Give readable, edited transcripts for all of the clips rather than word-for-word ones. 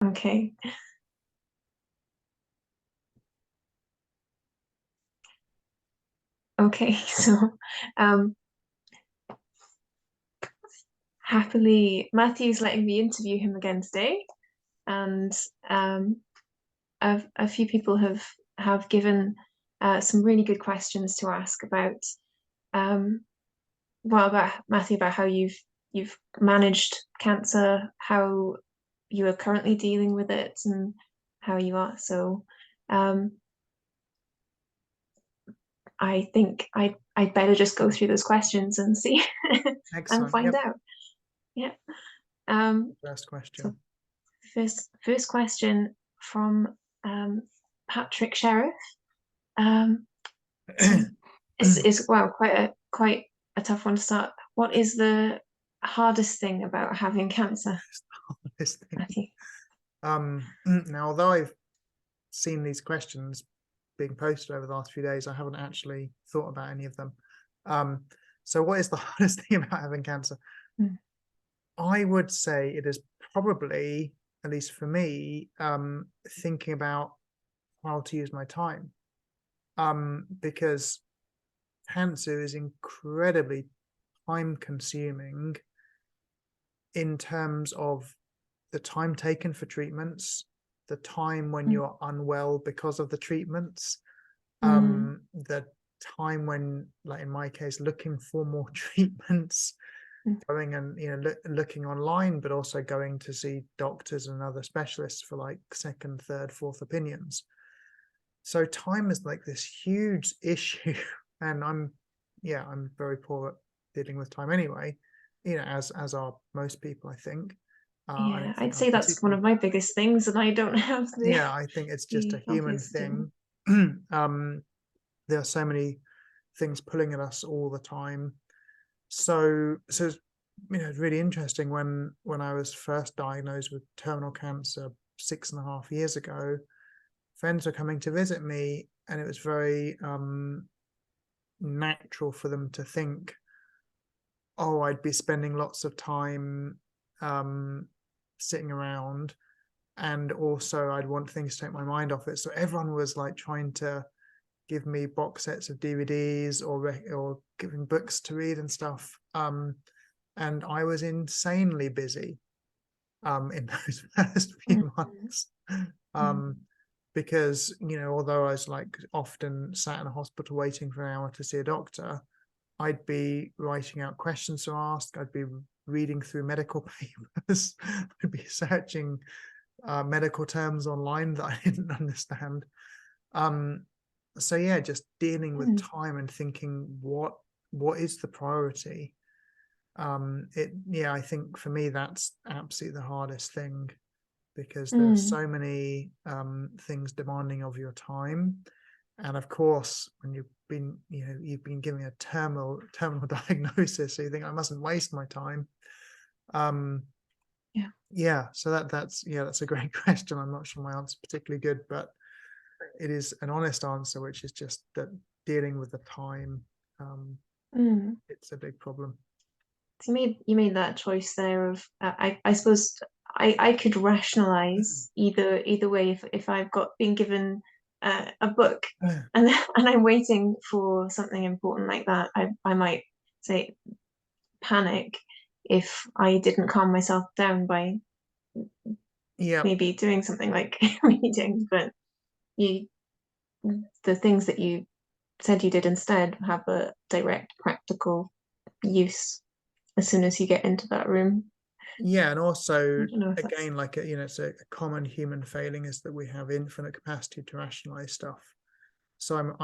Okay. Okay. So, um, happily, Matthew's letting me interview him again today, and um, a few people have given some really good questions to ask about um, well, about Matthew, about how you've managed cancer, how you are currently dealing with it, and how you are. So, um, I think I'd better just go through those questions and see and Excellent. find Yep. out. Yeah. First So question. first question from Patrick Sheriff. Um, so it's well quite a tough one to start. What is the hardest thing about having cancer, This thing. Matthew? Now, although I've seen these questions being posted over the last few days, I haven't actually thought about any of them. So what is the hardest thing about having cancer? Mm. I would say it is probably, at least for me, thinking about how to use my time. Because cancer is incredibly time consuming in terms of the time taken for treatments, the time when Mm. you're unwell because of the treatments, Mm. the time when, like in my case, looking for more treatments, Mm. going and looking online, but also going to see doctors and other specialists for like second, third, fourth opinions. So time is like this huge issue, and I'm very poor at dealing with time anyway. As are most people, I think. I Yeah, don't think I'd I'm say that's one particularly. of my biggest things, and I don't have Yeah, I think it's just a the human obvious thing. thing. um, there are so many things pulling at us all the time. So it's really interesting when I was first diagnosed with terminal cancer 6.5 years ago. Friends were coming to visit me, and it was very natural for them to think, oh, I'd be spending lots of time um, sitting around, and also I'd want things to take my mind off it. So everyone was like trying to give me box sets of DVDs or giving books to read and stuff. And I was insanely busy in those first few Mm. months. Mm. Um, because although I was like often sat in a hospital waiting for an hour to see a doctor, I'd be writing out questions to ask. I'd be reading through medical papers. I'd be searching medical terms online that I didn't understand. Um, so yeah, just dealing with Mm. time and thinking what is the priority. I think for me that's absolutely the hardest thing, because there are Mm. so many things demanding of your time. And of course, when you've been given a terminal diagnosis, so you think I mustn't waste my time. Um, Yeah. yeah, so that's a great question. I'm not sure my answer is particularly good, but it is an honest answer, which is just that dealing with the time, um, Mm. it's a big problem. So you made that choice there of I suppose I could rationalize either way if I've got been given a book and and I'm waiting for something important like that, I might say panic if I didn't calm myself down by Yeah, maybe doing something like reading, but you the things that you said you did instead have a direct practical use as soon as you get into that room. yeah, and I also don't know if that's again, like it's a common human failing is that we have infinite capacity to rationalize stuff. So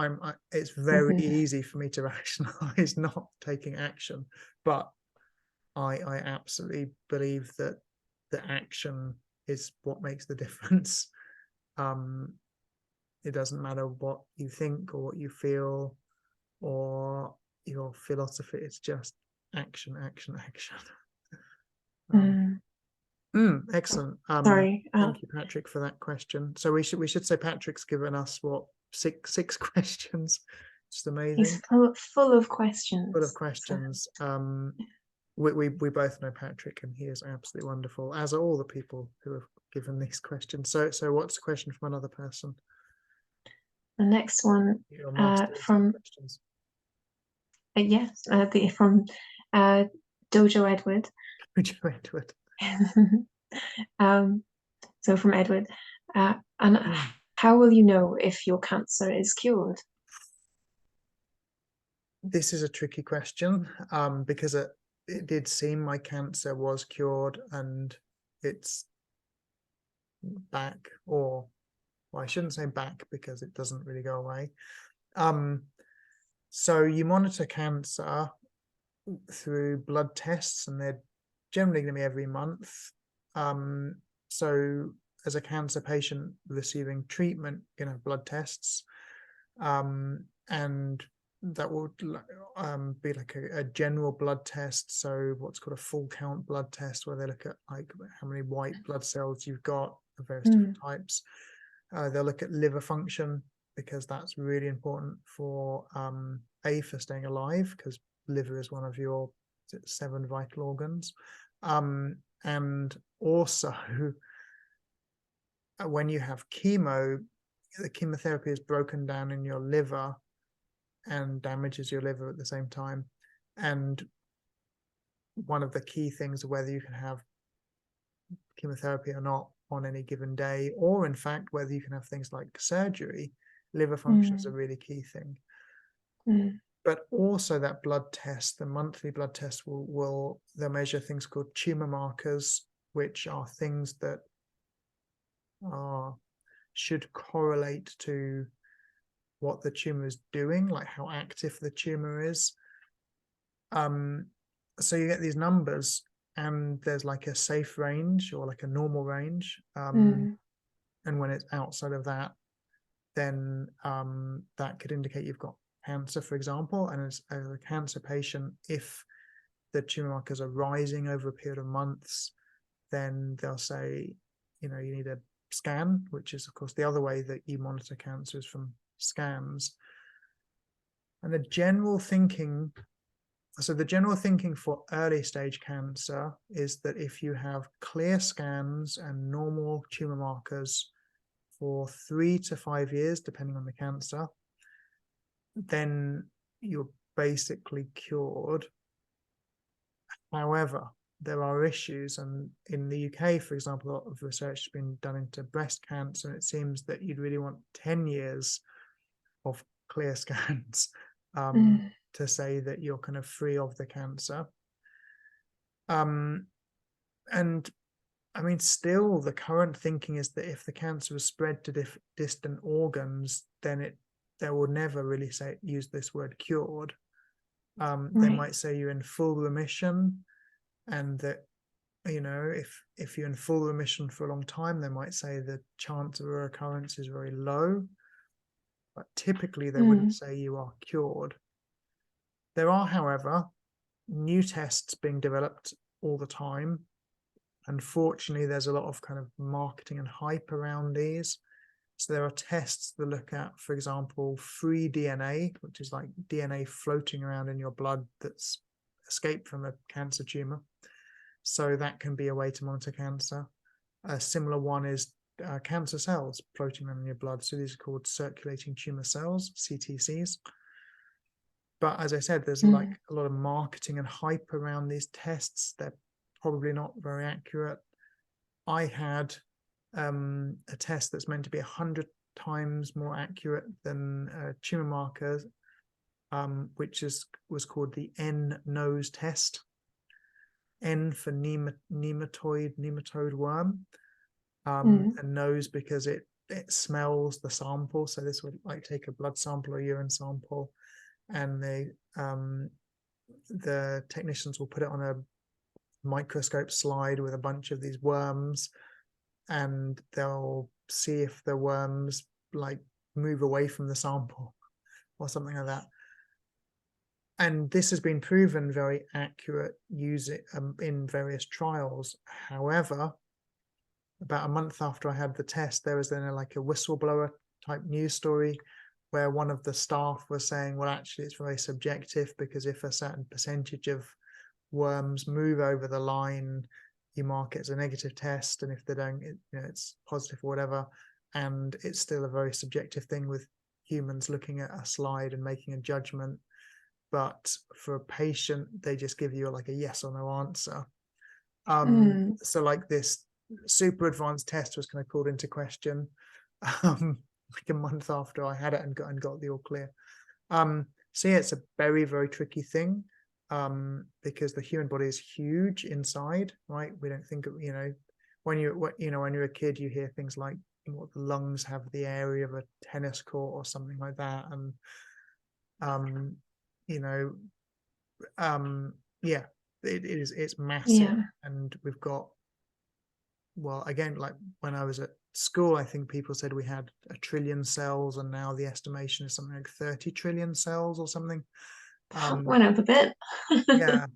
it's very Mhm. easy for me to rationalize not taking action, but I absolutely believe that the action is what makes the difference. Um, it doesn't matter what you think or what you feel or your philosophy. It's just action, action, action. Um, Mm, Excellent. sorry. Thank you, Patrick, for that question. So we should say Patrick's given us what, six questions. Just He's amazing. full of Full of questions. So, questions. We both know Patrick, and he is absolutely wonderful, as are all the people who have given these questions. So what's the question from another person? The next one Your master from questions. yes, from Dojo Edward. Dojo Edward. So from Edward, and how will you know if your cancer is cured? This is a tricky question, because it did seem my cancer was cured and it's back, or well, I shouldn't say back because it doesn't really go away. So you monitor cancer through blood tests, and they're generally going to be every month. So as a cancer patient receiving treatment, you know, blood tests, and that would be like a general blood test. So what's called a full count blood test, where they look at like how many white blood cells you've got of various different types. They'll look at liver function, because that's really important for for staying alive, because liver is one of your 7 vital organs. And also when you have chemo, the chemotherapy is broken down in your liver and damages your liver at the same time. And one of the key things, whether you can have chemotherapy or not on any given day, or in fact whether you can have things like surgery, liver function is a really key thing. But also that blood test, the monthly blood test, they'll measure things called tumor markers, which are things that should correlate to what the tumor is doing, like how active the tumor is. So you get these numbers, and there's like a safe range or like a normal range. And when it's outside of that, then that could indicate you've got cancer, for example. And as a cancer patient, if the tumor markers are rising over a period of months, then they'll say, you know, you need a scan, which is of course the other way that you monitor cancer is from scans. And the general thinking for early stage cancer is that if you have clear scans and normal tumor markers for 3 to 5 years, depending on the cancer, then you're basically cured. However, there are issues, and in the UK, for example, a lot of research has been done into breast cancer, and it seems that you'd really want 10 years of clear scans to say that you're kind of free of the cancer. And I mean, still the current thinking is that if the cancer is spread to distant organs, then they will never really use this word cured. They might say you're in full remission, and that, you know, if you're in full remission for a long time, they might say the chance of a recurrence is very low, but typically they wouldn't say you are cured. There are, however, new tests being developed all the time. Unfortunately, there's a lot of kind of marketing and hype around these. So there are tests that look at, for example, free DNA, which is like DNA floating around in your blood that's escaped from a cancer tumor. So that can be a way to monitor cancer. A similar one is cancer cells floating around in your blood. So these are called circulating tumor cells, CTCs. But as I said, there's like a lot of marketing and hype around these tests. They're probably not very accurate. I had a test that's meant to be 100 times more accurate than tumor markers, which was called the N-nose test. N for nematode worm, and nose because it smells the sample. So this would like take a blood sample or urine sample, and the technicians will put it on a microscope slide with a bunch of these worms, and they'll see if the worms like move away from the sample or something like that. And this has been proven very accurate in various trials. However, about a month after I had the test, there was then a whistleblower type news story where one of the staff was saying, well, actually it's very subjective, because if a certain percentage of worms move over the line, you mark it as a negative test, and if they don't, it's positive or whatever. And it's still a very subjective thing with humans looking at a slide and making a judgment. But for a patient, they just give you like a yes or no answer. So like this super advanced test was kind of called into question like a month after I had it and got the all clear. So yeah, it's a very, very tricky thing, because the human body is huge inside, right? We don't think of, when you're a kid, you hear things like what the lungs have the area of a tennis court or something like that, and yeah, it's massive. And we've got, well, again, like when I was at school, I think people said we had 1 trillion cells, and now the estimation is something like 30 trillion cells or something. Went up a bit. Yeah.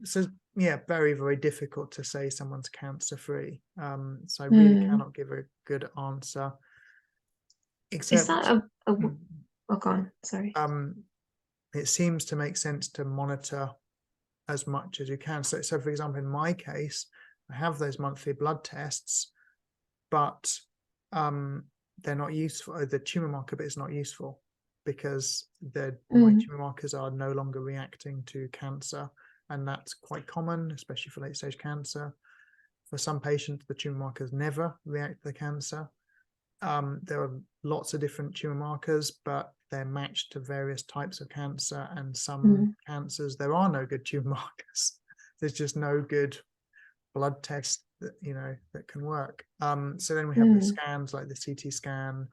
So yeah, very, very difficult to say someone's cancer free. So I really cannot give a good answer. Except, is that oh, go on, sorry. It seems to make sense to monitor as much as you can. So for example, in my case, I have those monthly blood tests, but they're not useful. The tumor marker bit is not useful because my tumor markers are no longer reacting to cancer, and that's quite common, especially for late stage cancer. For some patients, the tumor markers never react to the cancer. There are lots of different tumor markers, but they're matched to various types of cancer, and some cancers there are no good tumor markers. There's just no good blood test that that can work. So then we have the scans like the CT scan,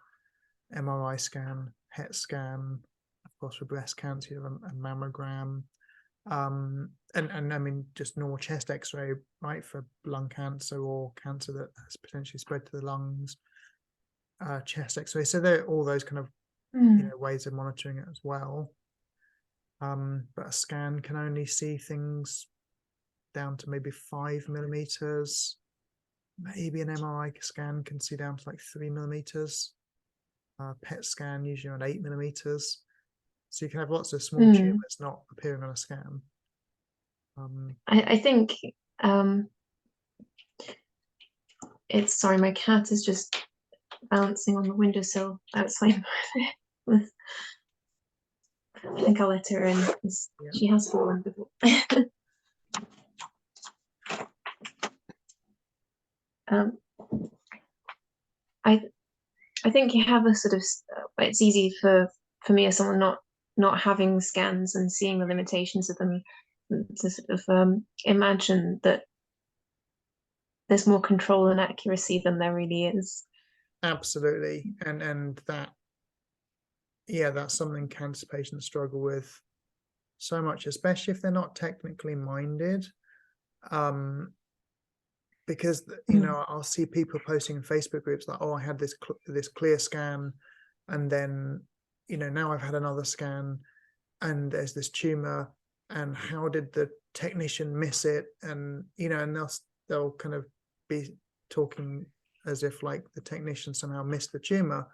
MRI scan, PET scan. Of course, for breast cancer, you have a mammogram, and I mean just normal chest X-ray, right, for lung cancer or cancer that has potentially spread to the lungs. Chest X-ray. So there are all those kind of ways of monitoring it as well. But a scan can only see things down to maybe 5 millimeters. Maybe an MRI scan can see down to like 3 millimeters. PET scan usually around 8 millimeters. So you can have lots of small tumors not appearing on a scan. I think it's, sorry, my cat is just bouncing on the windowsill outside. I think I'll let her in because she has fallen before. I think you have a sort of, it's easy for me as someone not having scans and seeing the limitations of them to sort of imagine that there's more control and accuracy than there really is. Absolutely. And that, yeah, that's something cancer patients struggle with so much, especially if they're not technically minded. Because I'll see people posting in Facebook groups like, oh, I had this clear scan, and then now I've had another scan and there's this tumor, and how did the technician miss it? And and they'll kind of be talking as if like the technician somehow missed the tumor.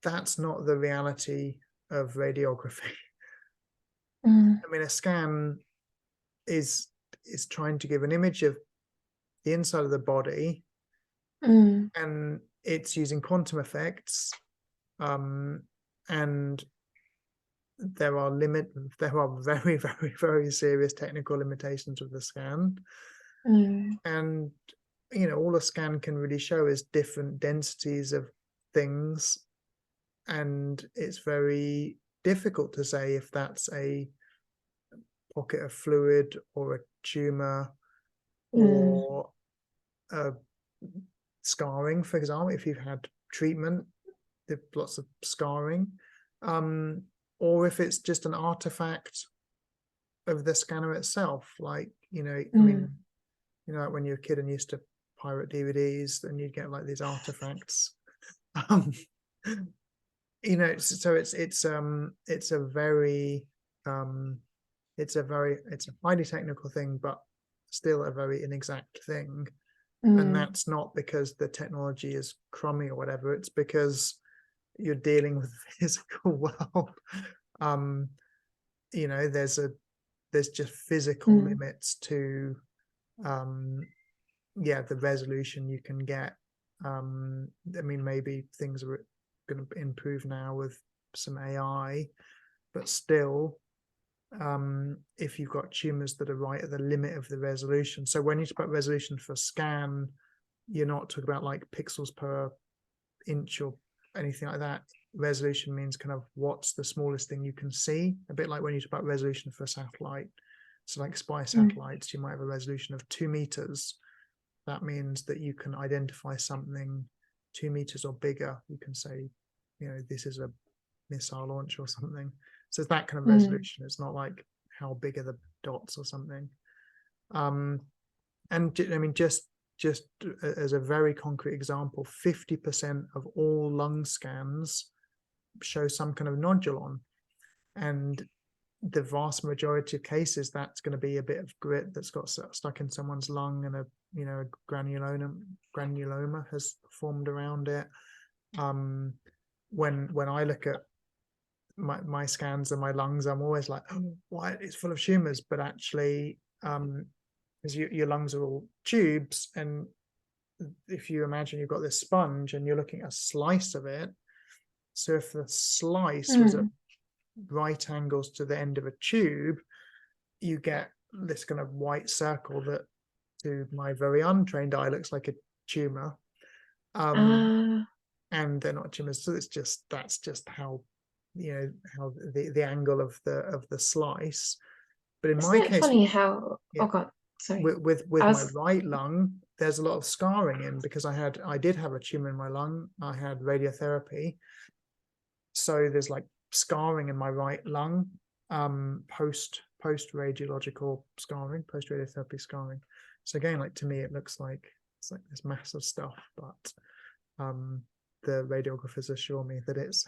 That's not the reality of radiography. I mean, a scan is trying to give an image of the inside of the body, and it's using quantum effects, and there are very, very, very serious technical limitations with the scan. And all a scan can really show is different densities of things, and it's very difficult to say if that's a pocket of fluid or a tumor or scarring, for example. If you've had treatment, there's lots of scarring, or if it's just an artifact of the scanner itself. Like I mean, like when you're a kid and used to pirate DVDs, then you'd get like these artifacts. So it's a highly technical thing, but still a very inexact thing. And that's not because the technology is crummy or whatever. It's because you're dealing with the physical world. There's just physical limits to yeah, the resolution you can get. I mean, maybe things are going to improve now with some AI, but still, if you've got tumors that are right at the limit of the resolution. So when you talk about resolution for scan, you're not talking about like pixels per inch or anything like that. Resolution means kind of what's the smallest thing you can see, a bit like when you talk about resolution for a satellite. So like spy satellites, you might have a resolution of 2 meters. That means that you can identify something 2 meters or bigger. You can say, you know, this is a missile launch or something. So it's that kind of resolution. It's not like how big are the dots or something. And I mean, just as a very concrete example, 50% of all lung scans show some kind of nodule on, and the vast majority of cases that's going to be a bit of grit that's got stuck in someone's lung, and a, you know, a granuloma has formed around it. When I look at my scans and my lungs, I'm always like, oh, why, it's full of tumors, but actually because your lungs are all tubes, and if you imagine you've got this sponge and you're looking at a slice of it, so if the slice was at right angles to the end of a tube, you get this kind of white circle that to my very untrained eye looks like a tumor. And they're not tumors, so that's just how, you know, how the angle of the slice. But in my case, funny how yeah, oh god, sorry, with my right lung, there's a lot of scarring in, because I did have a tumor in my lung. I had radiotherapy, so there's like scarring in my right lung, post radiological scarring, post radiotherapy scarring. So again, like, to me it looks like it's like this massive stuff, but the radiographers assure me that it's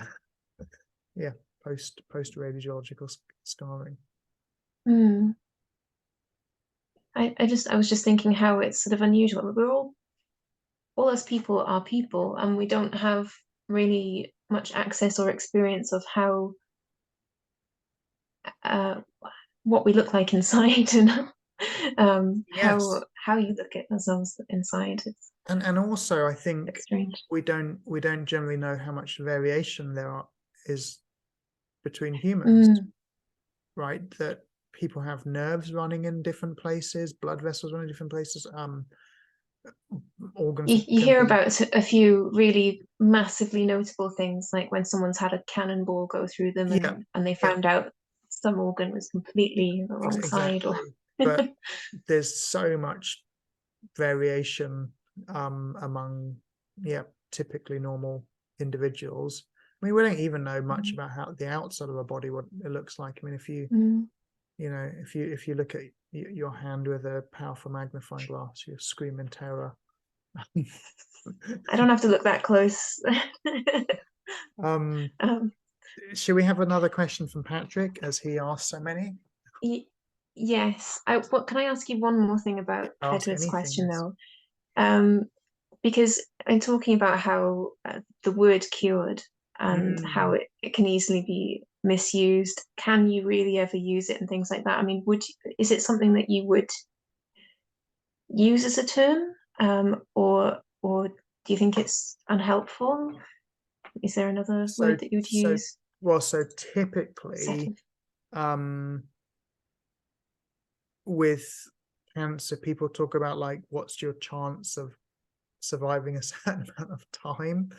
yeah, post radiological scarring. I was just thinking how it's sort of unusual. We're all us people are people, and we don't have really much access or experience of how what we look like inside, and Yes. how you look at ourselves inside. It's And also I think strange. we don't generally know how much variation there is between humans, right? That people have nerves running in different places, blood vessels running in different places, organs. You hear about a few really massively notable things, like when someone's had a cannonball go through them, and they found out some organ was completely the wrong side. Or but there's so much variation among typically normal individuals. I mean, we don't even know much about how the outside of a body, what it looks like. I mean, if you you know, if you look at your hand with a powerful magnifying glass, you scream in terror. I don't have to look that close. Should we have another question from Patrick, as he asked so many? Yes. What can I ask you one more thing about Edward's question, yes. though? Because I'm talking about how the word cured and how it can easily be misused. Can you really ever use it and things like that? I mean, is it something that you would use as a term, or do you think it's unhelpful? Is there another word that you would use? Well, so typically, with cancer, people talk about like, what's your chance of surviving a certain amount of time.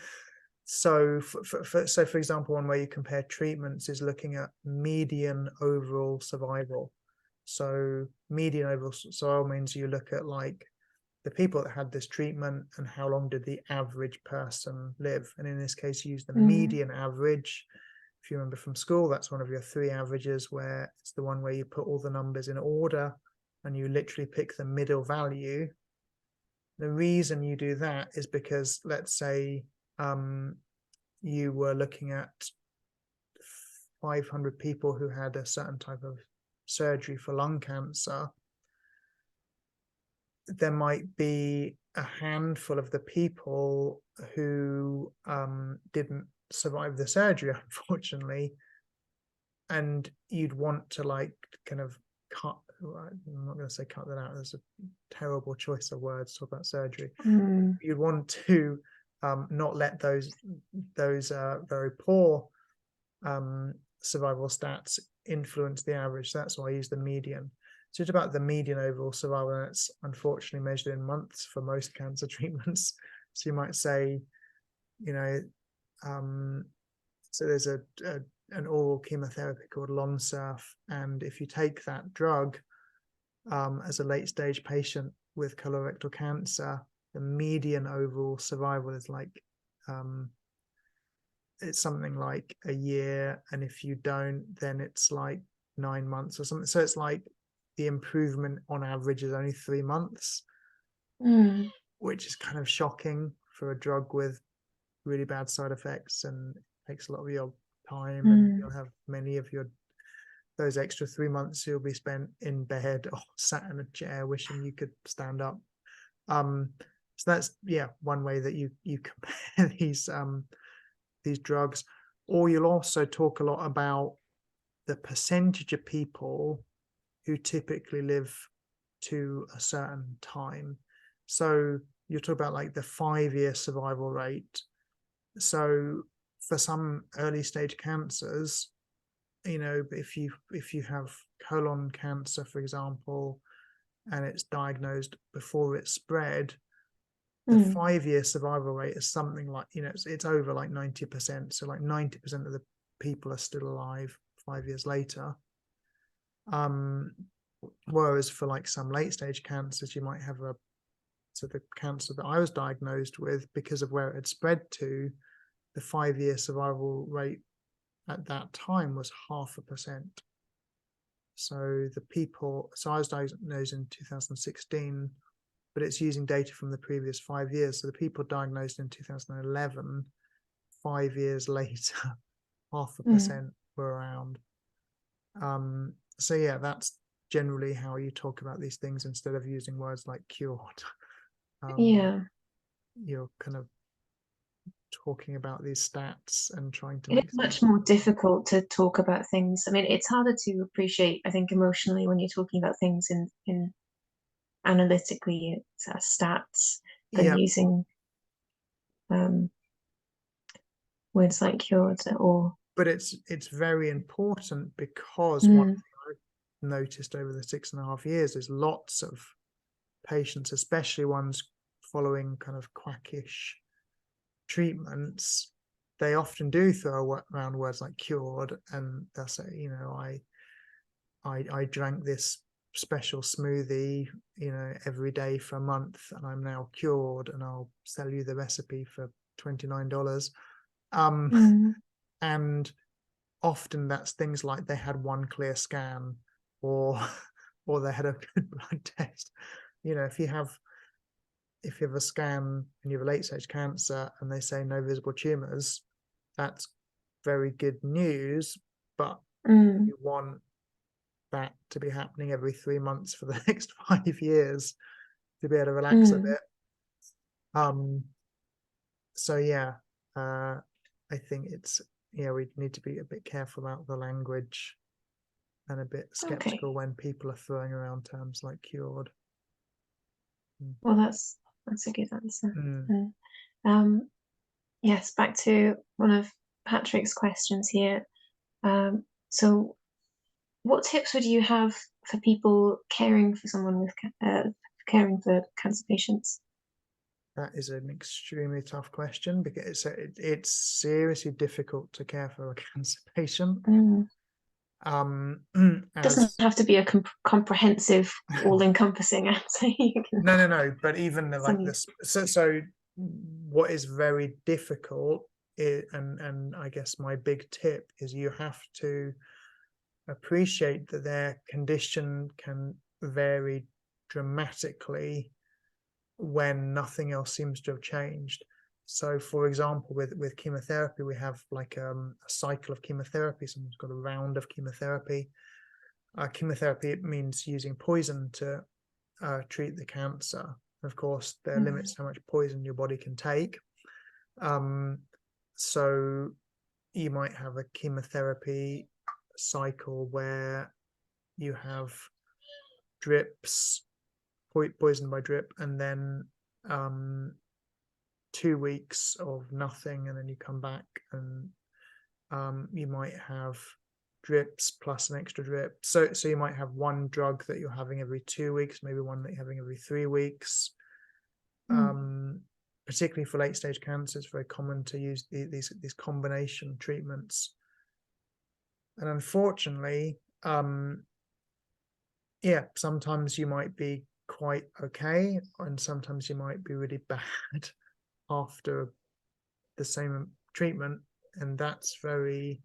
So for example, one way you compare treatments is looking at median overall survival. So median overall survival means you look at like the people that had this treatment and how long did the average person live, and in this case use the median average. If you remember from school, that's one of your 3 averages, where it's the one where you put all the numbers in order and you literally pick the middle value. The reason you do that is because, let's say you were looking at 500 people who had a certain type of surgery for lung cancer. There might be a handful of the people who didn't survive the surgery, unfortunately, and you'd want to like kind of I'm not going to say cut that out. There's a terrible choice of words to talk about surgery. Mm. You'd want to not let those very poor survival stats influence the average. That's why I use the median. So it's about the median overall survival, and it's unfortunately measured in months for most cancer treatments. So you might say, you know, so there's an oral chemotherapy called Lonsurf, and if you take that drug as a late stage patient with colorectal cancer, the median overall survival is like it's something like a year, and if you don't, then it's like 9 months or something. So it's like the improvement on average is only 3 months, which is kind of shocking for a drug with really bad side effects, and takes a lot of your time, and you'll have many of those extra 3 months you'll be spent in bed or sat in a chair wishing you could stand up. So that's one way that you compare these drugs. Or you'll also talk a lot about the percentage of people who typically live to a certain time. So you'll talk about like the 5-year survival rate. So for some early stage cancers, if you have colon cancer, for example, and it's diagnosed before it's spread, the 5-year survival rate is something like, it's over like 90%. So like 90% of the people are still alive 5 years later. Whereas for like some late stage cancers, you might have so the cancer that I was diagnosed with, because of where it had spread to, the 5-year survival rate at that time was 0.5%. So I was diagnosed in 2016, but it's using data from the previous 5 years. So the people diagnosed in 2011, 5 years later, 0.5% were around. So yeah, that's generally how you talk about these things, instead of using words like cured. You're kind of talking about these stats and trying to It make is much more difficult to talk about things. I mean, it's harder to appreciate, I think, emotionally when you're talking about things in analytically stats than using words like cured or. But it's very important, because one thing I've noticed over the 6.5 years is lots of patients, especially ones following kind of quackish treatments, they often do throw around words like cured, and they'll say, I drank this special smoothie, every day for a month, and I'm now cured, and I'll sell you the recipe for $29. And often that's things like they had one clear scan, or they had a good blood test. If you have a scan and you have a late stage cancer and they say no visible tumors, that's very good news, but you want that to be happening every 3 months for the next 5 years to be able to relax a bit. So I think it's we need to be a bit careful about the language, and a bit skeptical when people are throwing around terms like cured. Well, that's a good answer. Yes, back to one of Patrick's questions here. So what tips would you have for people caring for someone with caring for cancer patients? That is an extremely tough question, because it's seriously difficult to care for a cancer patient. Doesn't have to be a comprehensive, all-encompassing answer. No, but even like this. So what is very difficult and I guess my big tip is, you have to appreciate that their condition can vary dramatically when nothing else seems to have changed. So for example, with chemotherapy, we have like a cycle of chemotherapy. Someone's got a round of chemotherapy. Chemotherapy, it means using poison to treat the cancer. Of course, there are limits to how much poison your body can take. So you might have a chemotherapy cycle where you have drips, poisoned by drip, and then 2 weeks of nothing, and then you come back and you might have drips plus an extra drip. So you might have one drug that you're having every 2 weeks, maybe one that you're having every 3 weeks. Particularly for late stage cancer, it's very common to use these combination treatments. And unfortunately, sometimes you might be quite okay, and sometimes you might be really bad after the same treatment, and that's very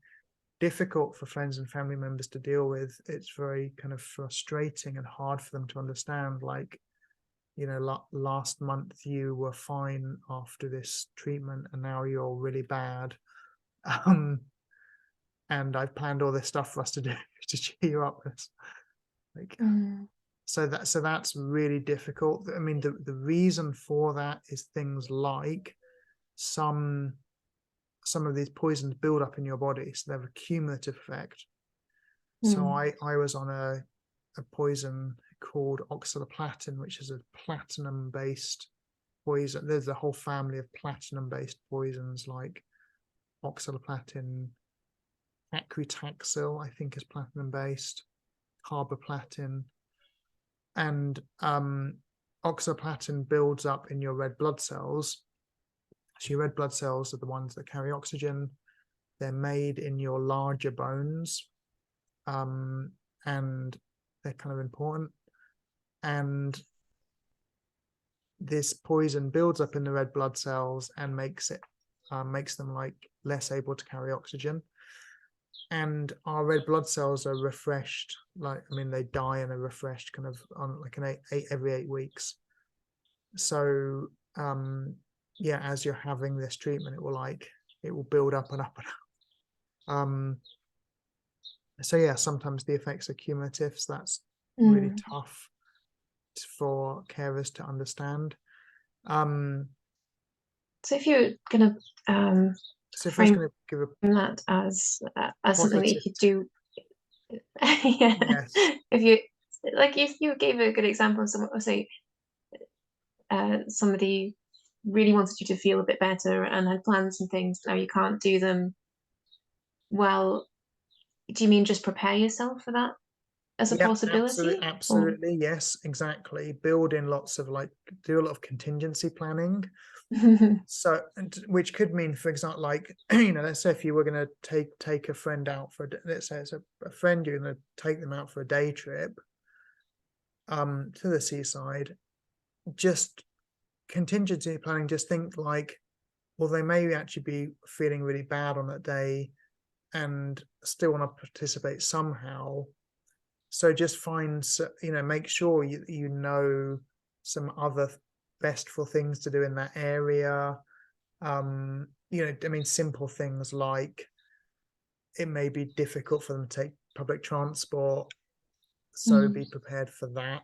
difficult for friends and family members to deal with. It's very kind of frustrating and hard for them to understand, like, last month you were fine after this treatment and now you're really bad, and I've planned all this stuff for us to do to cheer you up. Like, so that's really difficult. I mean, the reason for that is things like some of these poisons build up in your body, so they have a cumulative effect. So I was on a poison called oxaliplatin, which is a platinum-based poison. There's a whole family of platinum-based poisons like oxaliplatin, paclitaxel, I think, is platinum-based, carboplatin, and oxaliplatin builds up in your red blood cells. So your red blood cells are the ones that carry oxygen. They're made in your larger bones, and they're kind of important. And this poison builds up in the red blood cells and makes them like less able to carry oxygen. And our red blood cells are refreshed, they die and are refreshed kind of on like every 8 weeks. So as you're having this treatment, it will build up and up and up. So sometimes the effects are cumulative, so that's really tough for carers to understand. So if you're gonna frame give a that as something that you could do, yes. if you gave a good example of someone, say somebody really wanted you to feel a bit better and had plans and things, now you can't do them. Well, do you mean just prepare yourself for that as a possibility? Absolutely, yes, exactly. Build in lots of do a lot of contingency planning. So, which could mean, for example, let's say if you were going to take a friend out for, let's say it's a friend, you're going to take them out for a day trip to the seaside. Just contingency planning, just think well, they may actually be feeling really bad on that day and still want to participate somehow. So just make sure you know some other bestful things to do in that area. Simple things like it may be difficult for them to take public transport, so be prepared for that.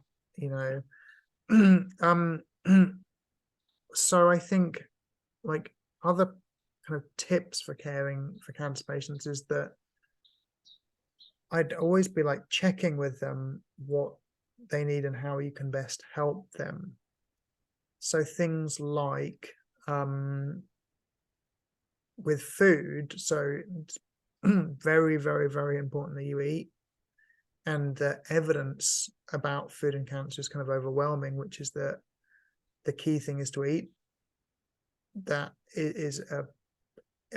So I think other kind of tips for caring for cancer patients is that I'd always be checking with them what they need and how you can best help them. So things like with food, so it's very, very, very important that you eat. And the evidence about food and cancer is kind of overwhelming, which is that the key thing is to eat. That is a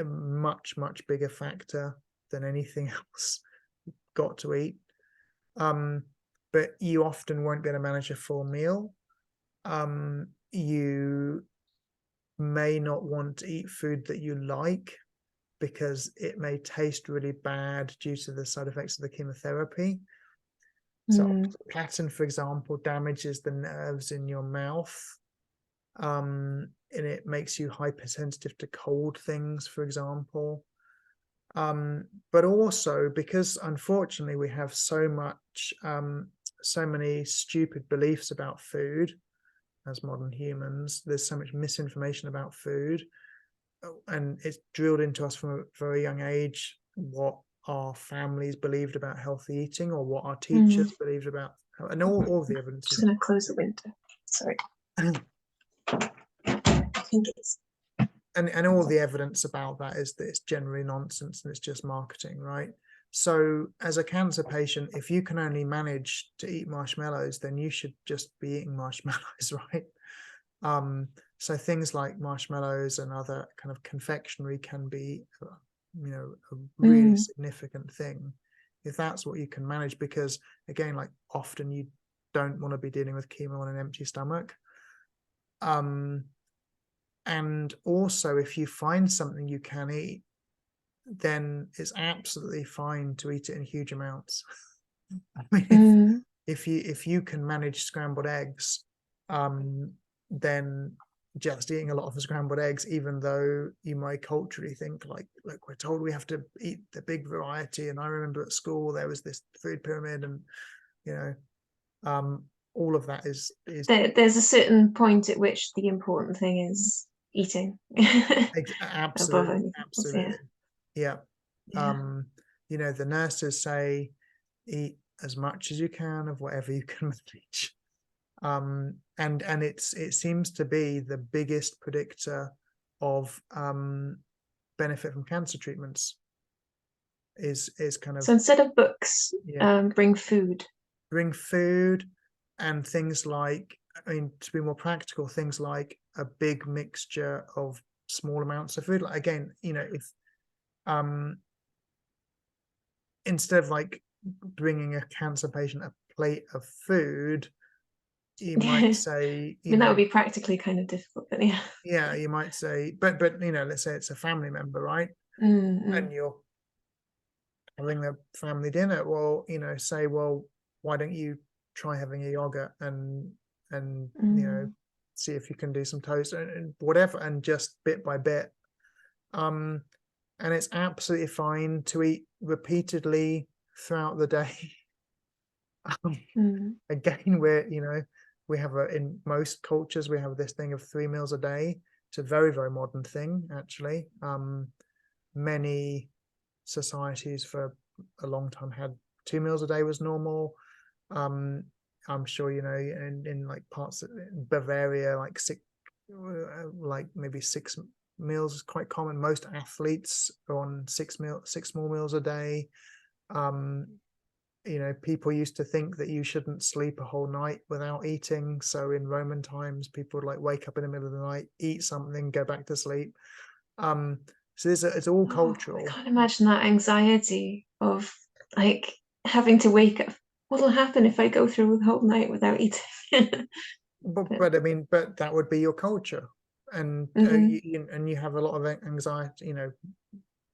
much, much bigger factor than anything else. You've got to eat. But you often won't be able to manage a full meal. You may not want to eat food that you like because it may taste really bad due to the side effects of the chemotherapy. So oxaliplatin, for example, damages the nerves in your mouth, and it makes you hypersensitive to cold things, for example. But also because unfortunately we have so many stupid beliefs about food as modern humans. There's so much misinformation about food, and it's drilled into us from a very young age what our families believed about healthy eating or what our teachers believed about and all the evidence Just is, going to close the window. Sorry. I think it's and all the evidence about that is that it's generally nonsense and it's just marketing, right? So as a cancer patient, if you can only manage to eat marshmallows, then you should just be eating marshmallows, right? So things like marshmallows and other kind of confectionery can be, you know, a really significant thing if that's what you can manage, because again, like often you don't want to be dealing with chemo on an empty stomach. And also, if you find something you can eat, then it's absolutely fine to eat it in huge amounts. I mean, if you can manage scrambled eggs, then just eating a lot of scrambled eggs, even though you might culturally think like, look, we're told we have to eat the big variety. And I remember at school there was this food pyramid, and you know, all of that is there's a certain point at which the important thing is eating. absolutely, absolutely, yeah. Yeah. You know, the nurses say eat as much as you can of whatever you can manage. And it seems to be the biggest predictor of benefit from cancer treatments is kind of, So instead of books, bring food. Bring food and things like, I mean, to be more practical, things like a big mixture of small amounts of food. Like, again, you know, if instead of like bringing a cancer patient a plate of food, you might say, I mean, that would be practically kind of difficult, but yeah, you might say, but you know, let's say it's a family member, right? And you're having a family dinner. Well, you know, say, well, why don't you try having a yogurt and you know, see if you can do some toast and whatever, and just bit by bit. And it's absolutely fine to eat repeatedly throughout the day. Again, we're, you know, we have in most cultures we have this thing of 3 meals a day. It's a very, very modern thing, actually. Many societies for a long time had 2 meals a day was normal. I'm sure, you know, in like parts of Bavaria, like maybe 6 meals is quite common. Most athletes are on 6 small meals a day. You know, people used to think that you shouldn't sleep a whole night without eating. So in Roman times, people would like wake up in the middle of the night, eat something, go back to sleep. So it's all cultural. I can't imagine that anxiety of like having to wake up. What'll happen if I go through the whole night without eating? but I mean, but that would be your culture, and you have a lot of anxiety. You know,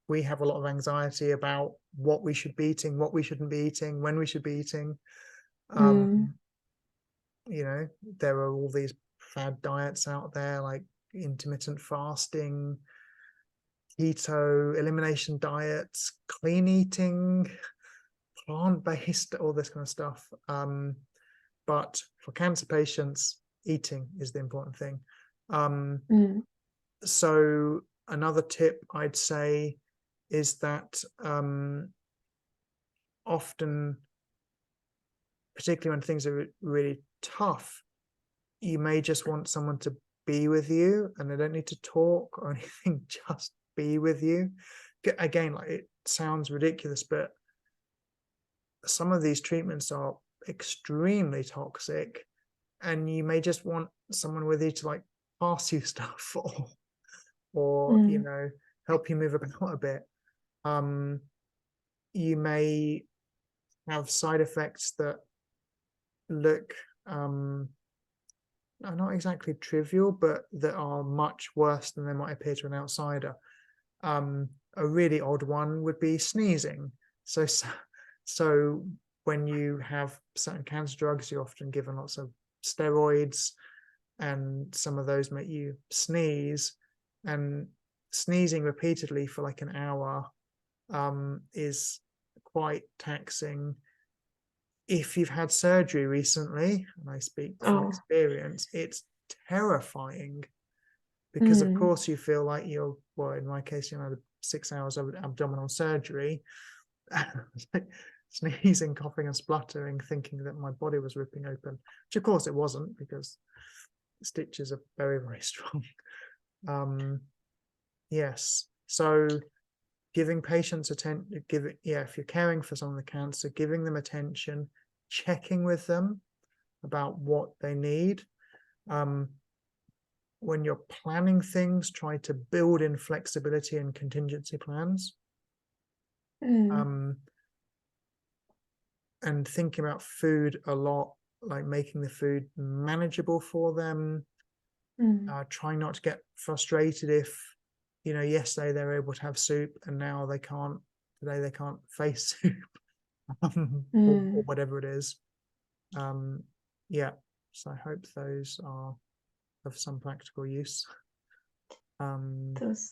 we have a lot of anxiety about what we should be eating, what we shouldn't be eating, when we should be eating. You know, there are all these fad diets out there, like intermittent fasting, keto, elimination diets, clean eating, plant-based, all this kind of stuff. But for cancer patients, eating is the important thing. So another tip I'd say is that often, particularly when things are really tough, you may just want someone to be with you, and they don't need to talk or anything, just be with you. Again, like, it sounds ridiculous, but some of these treatments are extremely toxic, and you may just want someone with you to like pass you stuff or you know, help you move about a bit. You may have side effects that look not exactly trivial, but that are much worse than they might appear to an outsider. A really odd one would be sneezing. So when you have certain cancer drugs, you're often given lots of steroids, and some of those make you sneeze, and sneezing repeatedly for like an hour is quite taxing. If you've had surgery recently, and I speak from experience, it's terrifying, because of course you feel like you're, well, in my case, you know, 6 hours of abdominal surgery. sneezing, coughing and spluttering, thinking that my body was ripping open, which of course it wasn't, because stitches are very, very strong. Yes, so giving patients attention, if you're caring for someone with cancer, giving them attention, checking with them about what they need. When you're planning things, try to build in flexibility and contingency plans. And thinking about food a lot, like making the food manageable for them. Trying not to get frustrated if, yesterday they were able to have soup and now today they can't face soup, or whatever it is. Yeah, so I hope those are of some practical use. Those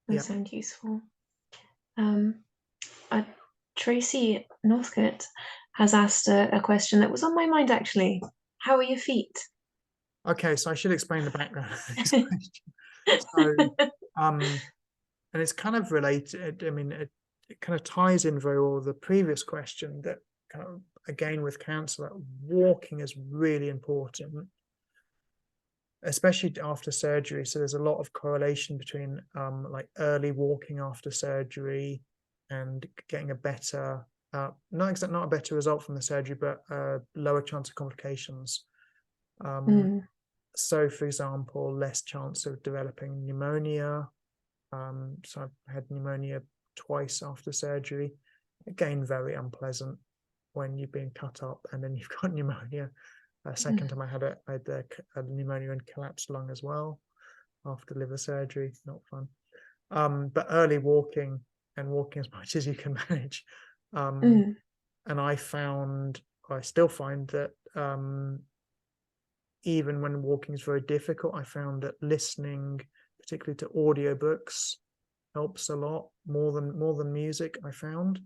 yeah. sound useful. Tracy Northcote has asked a question that was on my mind, actually. How are your feet? Okay, so I should explain the background of this question. So, and it's kind of related. I mean, it kind of ties in very well with the previous question, that kind of, again, with cancer, that walking is really important, especially after surgery. So there's a lot of correlation between like early walking after surgery and getting a better, not a better result from the surgery, but lower chance of complications. So, for example, less chance of developing pneumonia. So I've had pneumonia twice after surgery. Again, very unpleasant when you've been cut up and then you've got pneumonia. Second time I had a pneumonia and collapsed lung as well after liver surgery. Not fun. But early walking, and walking as much as you can manage. And I still find that even when walking is very difficult, I found that listening, particularly to audiobooks, helps a lot more than music, I found.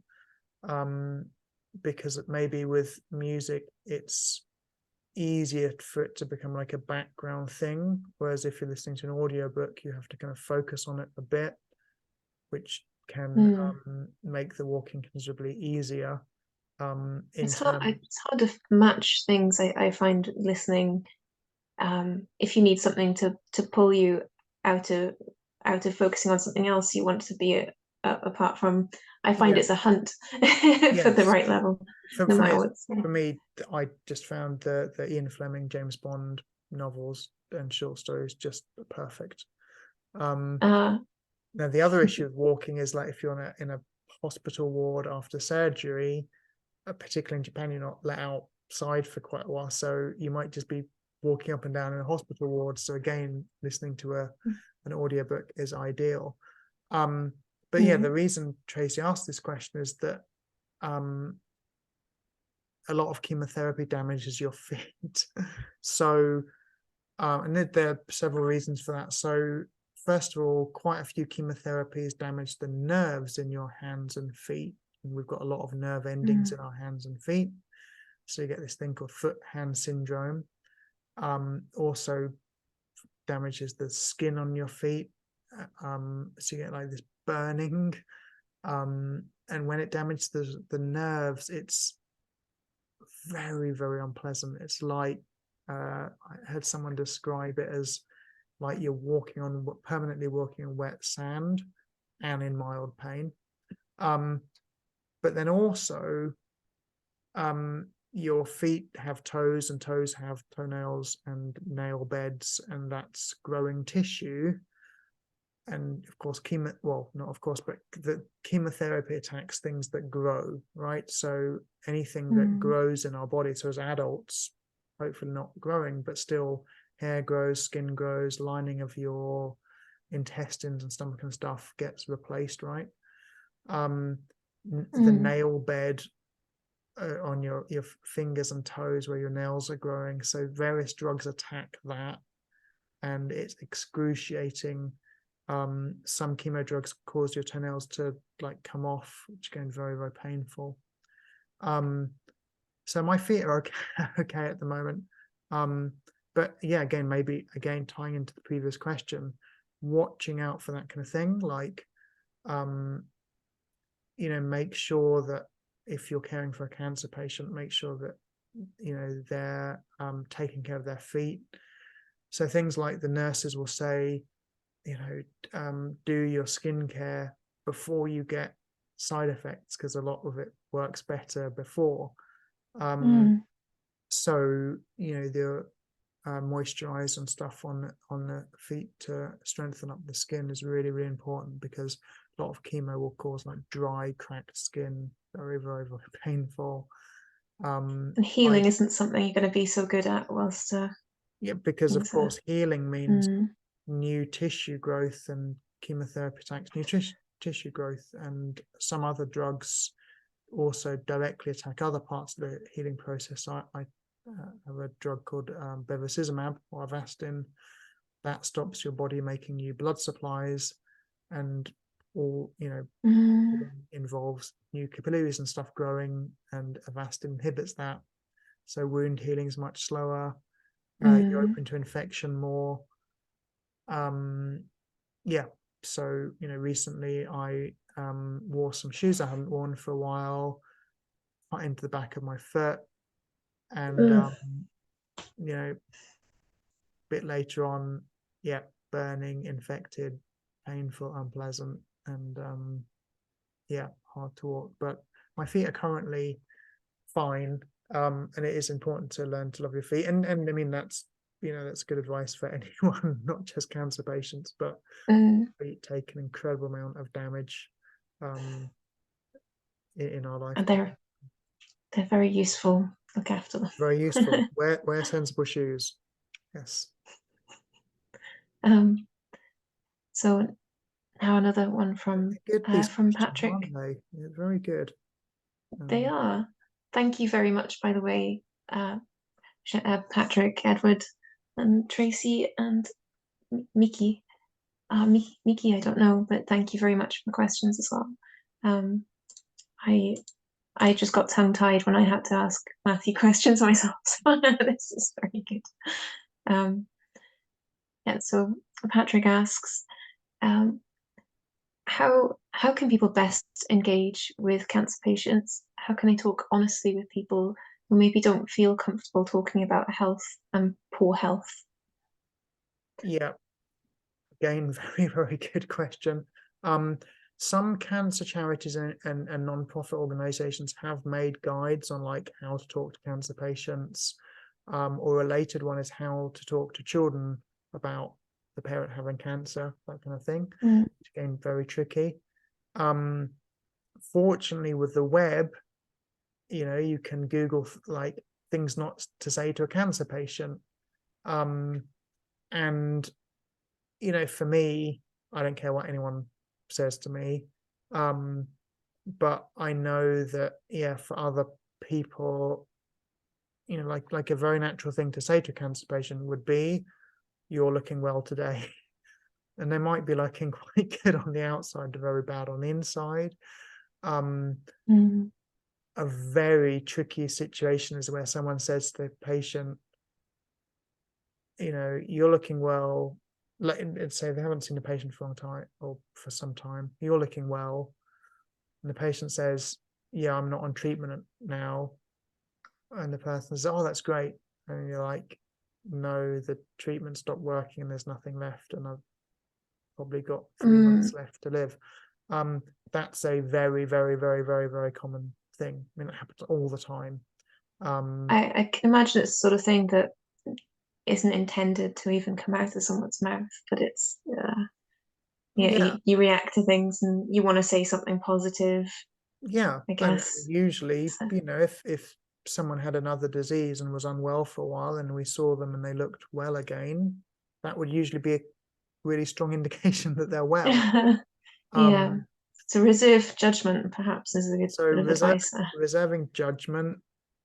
Because maybe with music it's easier for it to become like a background thing, whereas if you're listening to an audiobook, you have to kind of focus on it a bit, which can make the walking considerably easier. It's hard to match things. I find listening, if you need something to pull you out of focusing on something else you want to be apart from, I find it's a hunt for the right level. For me, I just found the Ian Fleming James Bond novels and short stories just perfect. Now the other issue with walking is, like, if you're in a hospital ward after surgery, particularly in Japan, you're not let outside for quite a while, so you might just be walking up and down in a hospital ward. So again, listening to an audiobook is ideal. But yeah, the reason Tracy asked this question is that a lot of chemotherapy damages your feet. So, and there are several reasons for that. So first of all, quite a few chemotherapies damage the nerves in your hands and feet. And we've got a lot of nerve endings in our hands and feet. So you get this thing called foot-hand syndrome. Also damages the skin on your feet. So you get like this burning. And when it damages the nerves, it's very, very unpleasant. It's like, I heard someone describe it as like you're permanently walking on wet sand and in mild pain. But then also, your feet have toes, and toes have toenails and nail beds, and that's growing tissue. And of course, the chemotherapy attacks things that grow, right? So anything that grows in our body, so as adults, hopefully not growing, but still hair grows, skin grows, lining of your intestines and stomach and stuff gets replaced, right? The nail bed on your fingers and toes where your nails are growing. So various drugs attack that, and it's excruciating. Some chemo drugs cause your toenails to like come off, which again, very, very painful. So my feet are okay at the moment. But yeah, again, tying into the previous question, watching out for that kind of thing, like, make sure that if you're caring for a cancer patient, make sure that they're taking care of their feet. So things like the nurses will say, do your skincare before you get side effects, because a lot of it works better before. So the moisturize and stuff on the feet to strengthen up the skin is really, really important, because a lot of chemo will cause like dry, cracked skin, very, very, very painful. And healing isn't something you're going to be so good at whilst because of course healing means new tissue growth, and chemotherapy attacks new tissue growth, and some other drugs also directly attack other parts of the healing process. I have a drug called bevacizumab, or Avastin, that stops your body making new blood supplies, and all involves new capillaries and stuff growing, and Avastin inhibits that, so wound healing is much slower. You're open to infection more. So recently I wore some shoes I haven't worn for a while, cut into the back of my foot, and bit later on, burning, infected, painful, unpleasant, and hard to walk. But my feet are currently fine, and it is important to learn to love your feet, and I mean that's that's good advice for anyone, not just cancer patients, but feet take an incredible amount of damage in our life. And they're very useful. Look after them. Very useful. Wear sensible shoes. Yes. So now another one from Patrick. Aren't they? Yeah, very good. They are. Thank you very much, by the way, Patrick, Edward, and Tracy, and Miki. Miki, I don't know, but thank you very much for the questions as well. I just got tongue-tied when I had to ask Matthew questions myself. So this is very good. So Patrick asks, how can people best engage with cancer patients? How can they talk honestly with people who maybe don't feel comfortable talking about health and poor health? Yeah, again, very, very good question. Some cancer charities and non-profit organizations have made guides on like how to talk to cancer patients, or a related one is how to talk to children about the parent having cancer, that kind of thing. It's again very tricky. Fortunately, with the web, you can Google like things not to say to a cancer patient, and for me, I don't care what anyone says to me, but I know that for other people, like a very natural thing to say to a cancer patient would be, "You're looking well today." And they might be looking quite good on the outside, but very bad on the inside. A very tricky situation is where someone says to the patient, "You're looking well." Let's say they haven't seen the patient for a long time or for some time. "You're looking well," and the patient says, "Yeah, I'm not on treatment now," and the person says, "Oh, that's great," and you're like, "No, the treatment stopped working and there's nothing left, and I've probably got 3 months left to live." That's a very, very, very, very, very common thing. I mean, it happens all the time. I can imagine it's the sort of thing that isn't intended to even come out of someone's mouth, but it's you react to things and you want to say something positive. I guess. And usually, if someone had another disease and was unwell for a while and we saw them and they looked well again, that would usually be a really strong indication that they're well. So reserve judgment perhaps is a good bit of advice there. Reserving judgment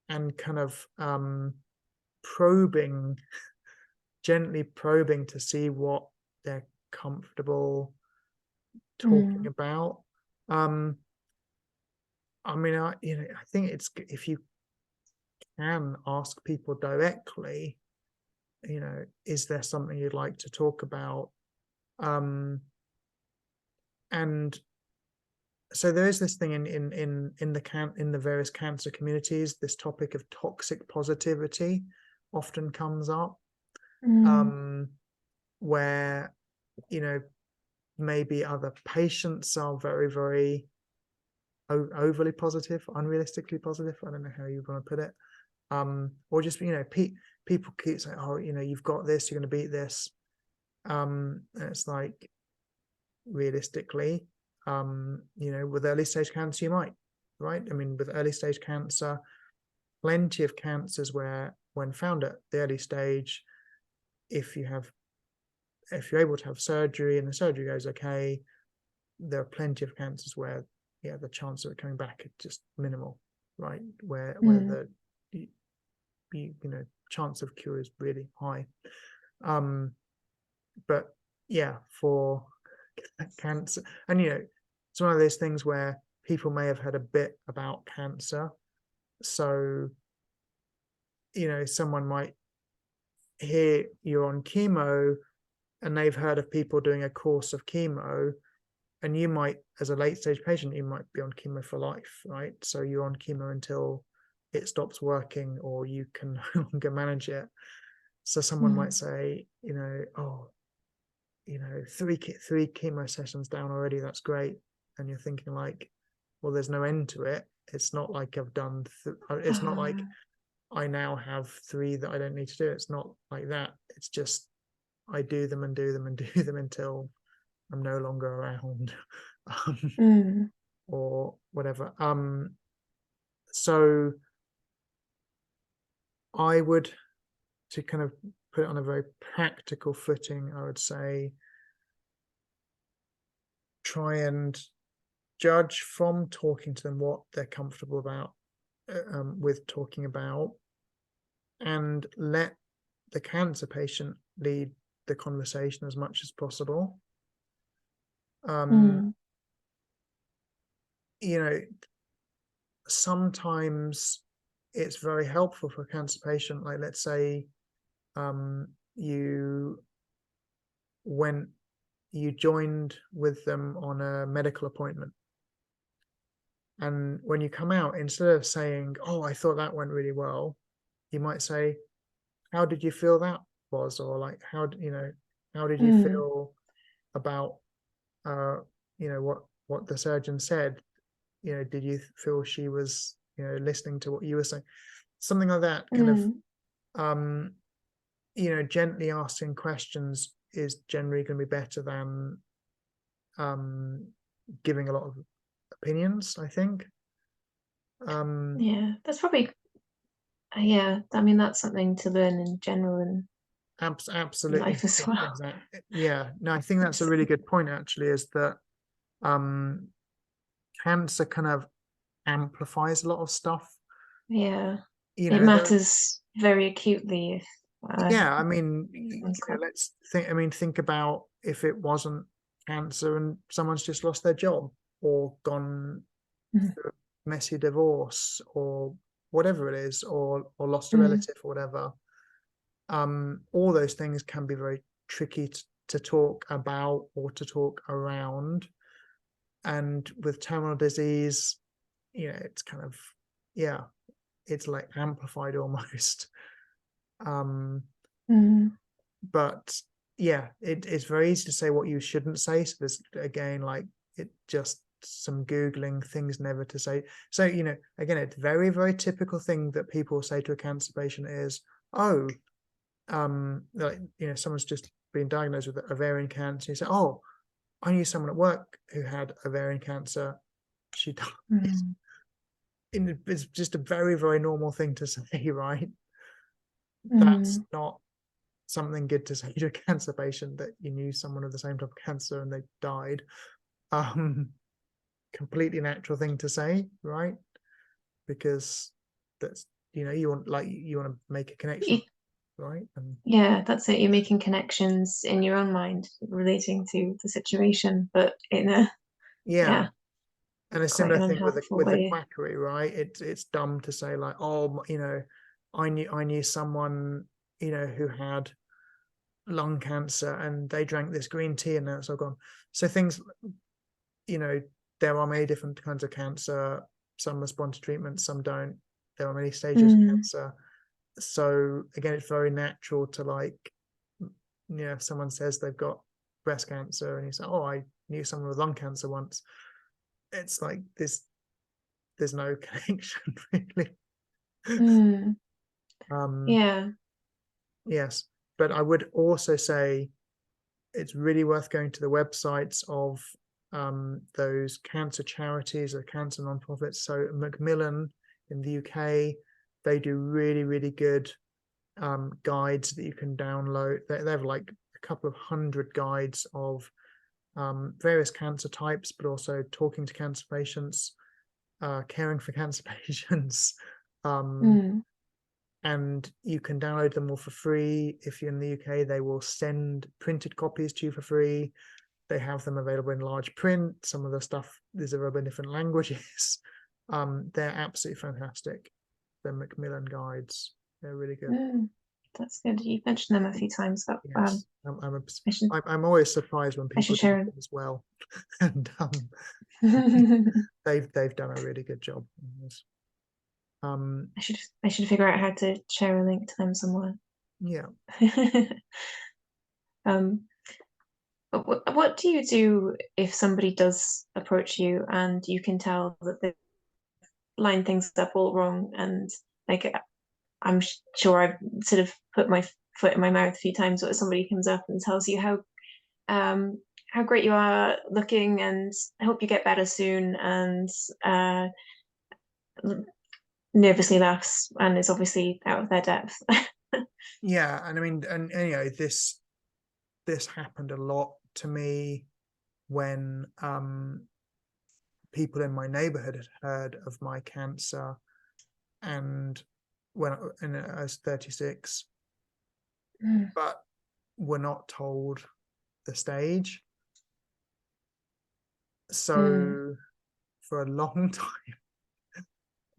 and kind of probing, gently probing to see what they're comfortable talking about. I mean, I think it's, if you can ask people directly, is there something you'd like to talk about? And so there is this thing in the various cancer communities, this topic of toxic positivity often comes up, where, you know, maybe other patients are very, very overly positive, unrealistically positive. I don't know how you want to put it. Or just, you know, people keep saying, oh, you know, you've got this, you're going to beat this. And it's like, realistically, you know, with early stage cancer, you might, right? I mean, with early stage cancer, plenty of cancers where, when found at the early stage, if you're able to have surgery and the surgery goes okay, there are plenty of cancers where, yeah, the chance of it coming back is just minimal, right? Where the you know, chance of cure is really high. But yeah, for cancer, and you know, it's one of those things where people may have heard a bit about cancer, so, you know, someone might hear you're on chemo and they've heard of people doing a course of chemo, and you might, as a late stage patient, you might be on chemo for life, right? So you're on chemo until it stops working or you can no longer manage it. So someone might say, you know, oh, you know, three chemo sessions down already, that's great. And you're thinking like, well, there's no end to it. It's not like I've done, it's not like I now have 3 that I don't need to do. It's not like that. It's just, I do them and do them and do them until I'm no longer around. Or whatever. So I would, to kind of put it on a very practical footing, I would say, try and judge from talking to them what they're comfortable about, with talking about, and let the cancer patient lead the conversation as much as possible. You know, sometimes it's very helpful for a cancer patient, like let's say you joined with them on a medical appointment, and when you come out, instead of saying, oh, I thought that went really well, you might say, how did you feel that was? Or like, how did you feel about you know, what the surgeon said? You know, did you feel she was, you know, listening to what you were saying? Something like that, kind of, you know, gently asking questions is generally going to be better than giving a lot of opinions, I think. Yeah, that's probably, yeah, I mean, that's something to learn in general in Absolutely. life as well. Exactly. Yeah. No, I think that's a really good point, actually, is that cancer kind of amplifies a lot of stuff. Yeah, You it know, matters very acutely if yeah, I mean, you know, let's think, I mean, think about if it wasn't cancer and someone's just lost their job or gone through a messy divorce or whatever it is, or lost a relative or whatever. All those things can be very tricky to talk about or to talk around. And with terminal disease, you know, it's kind of, yeah, it's like amplified almost. But yeah, it's very easy to say what you shouldn't say. So there's, again, like, it just some Googling things never to say. So, you know, again, it's very, very typical thing that people say to a cancer patient is, oh, like, you know, someone's just been diagnosed with ovarian cancer. You say, oh, I knew someone at work who had ovarian cancer. She died. It's just a very, very normal thing to say, right? That's not something good to say to a cancer patient, that you knew someone with the same type of cancer and they died. Completely natural thing to say, right? Because that's, you know, you want to make a connection, right? And yeah, that's it. You're making connections in your own mind relating to the situation, but in a yeah. And a quite similar an thing with unhelpful the way. quackery, right? It's dumb to say like, oh, you know, I knew someone, you know, who had lung cancer and they drank this green tea and now it's all gone. So things, you know, there are many different kinds of cancer. Some respond to treatment, some don't. There are many stages of cancer. So again, it's very natural to, like, if someone says they've got breast cancer and you say, oh, I knew someone with lung cancer once, it's like there's no connection really. Yeah. Yes, but I would also say it's really worth going to the websites of those cancer charities or cancer nonprofits. So Macmillan in the UK, they do really, really good guides that you can download. They have like a couple of hundred guides of various cancer types, but also talking to cancer patients, caring for cancer patients. And you can download them all for free. If you're in the UK, they will send printed copies to you for free. They have them available in large print. Some of the stuff is available in different languages. They're absolutely fantastic. The Macmillan guides, they're really good. That's good. You've mentioned them a few times, but Yes, I'm always surprised when people do it as well, and they've done a really good job in this. I should figure out how to share a link to them somewhere. Yeah. But what do you do if somebody does approach you and you can tell that they've lined things up all wrong, and like I'm sure I've sort of put my foot in my mouth a few times, but somebody comes up and tells you how great you are looking and I hope you get better soon, and nervously laughs and is obviously out of their depth. Yeah, and I mean, and this happened a lot to me when people in my neighborhood had heard of my cancer, and when I was 36, but were not told the stage. So for a long time,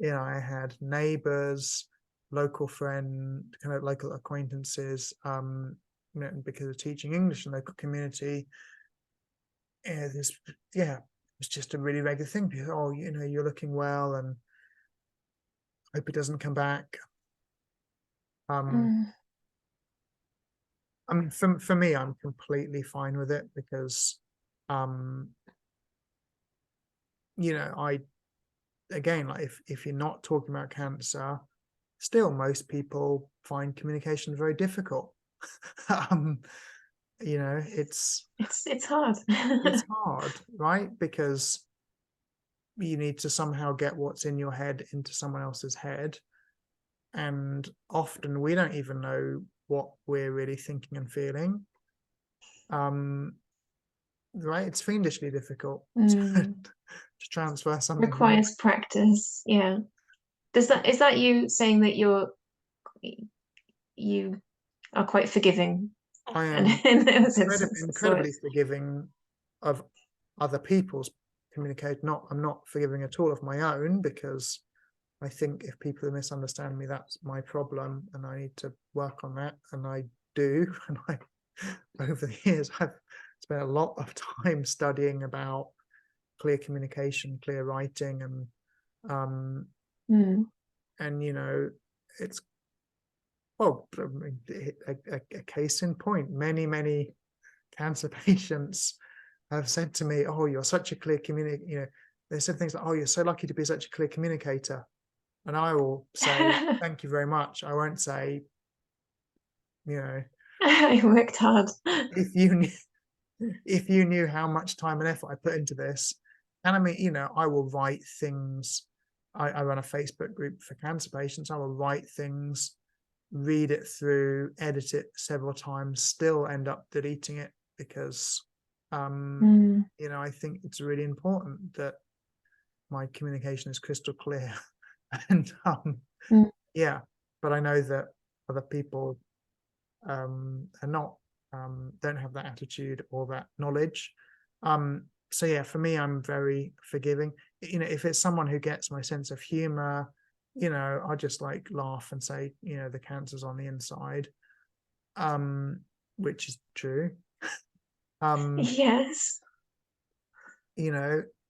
I had neighbors, local friend, kind of local acquaintances, because of teaching English in local community. It was just a really regular thing. Because, oh, you're looking well, and hope it doesn't come back. I mean, for me, I'm completely fine with it because, again, like if you're not talking about cancer, still most people find communication very difficult. It's hard. It's hard, right? Because you need to somehow get what's in your head into someone else's head, and often we don't even know what we're really thinking and feeling. Right? It's fiendishly difficult to transfer something. Requires practice. Yeah. Is that you saying that you are quite forgiving? I am incredibly forgiving of other people's communicate. I'm not forgiving at all of my own, because I think if people misunderstand me, that's my problem, and I need to work on that, and I do. And over the years, I've spent a lot of time studying about clear communication, clear writing, and it's a case in point. Many cancer patients have said to me, "Oh, you're such a clear communicator." They said things like, "Oh, you're so lucky to be such a clear communicator," and I will say, "Thank you very much." I won't say, I worked hard. If you knew how much time and effort I put into this. And I mean, I will write things. I run a Facebook group for cancer patients. I will write things, read it through, edit it several times, still end up deleting it because, I think it's really important that my communication is crystal clear. And but I know that other people are not, don't have that attitude or that knowledge. So yeah, for me, I'm very forgiving. If it's someone who gets my sense of humor, I just like laugh and say, the cancer's on the inside, which is true. Yes.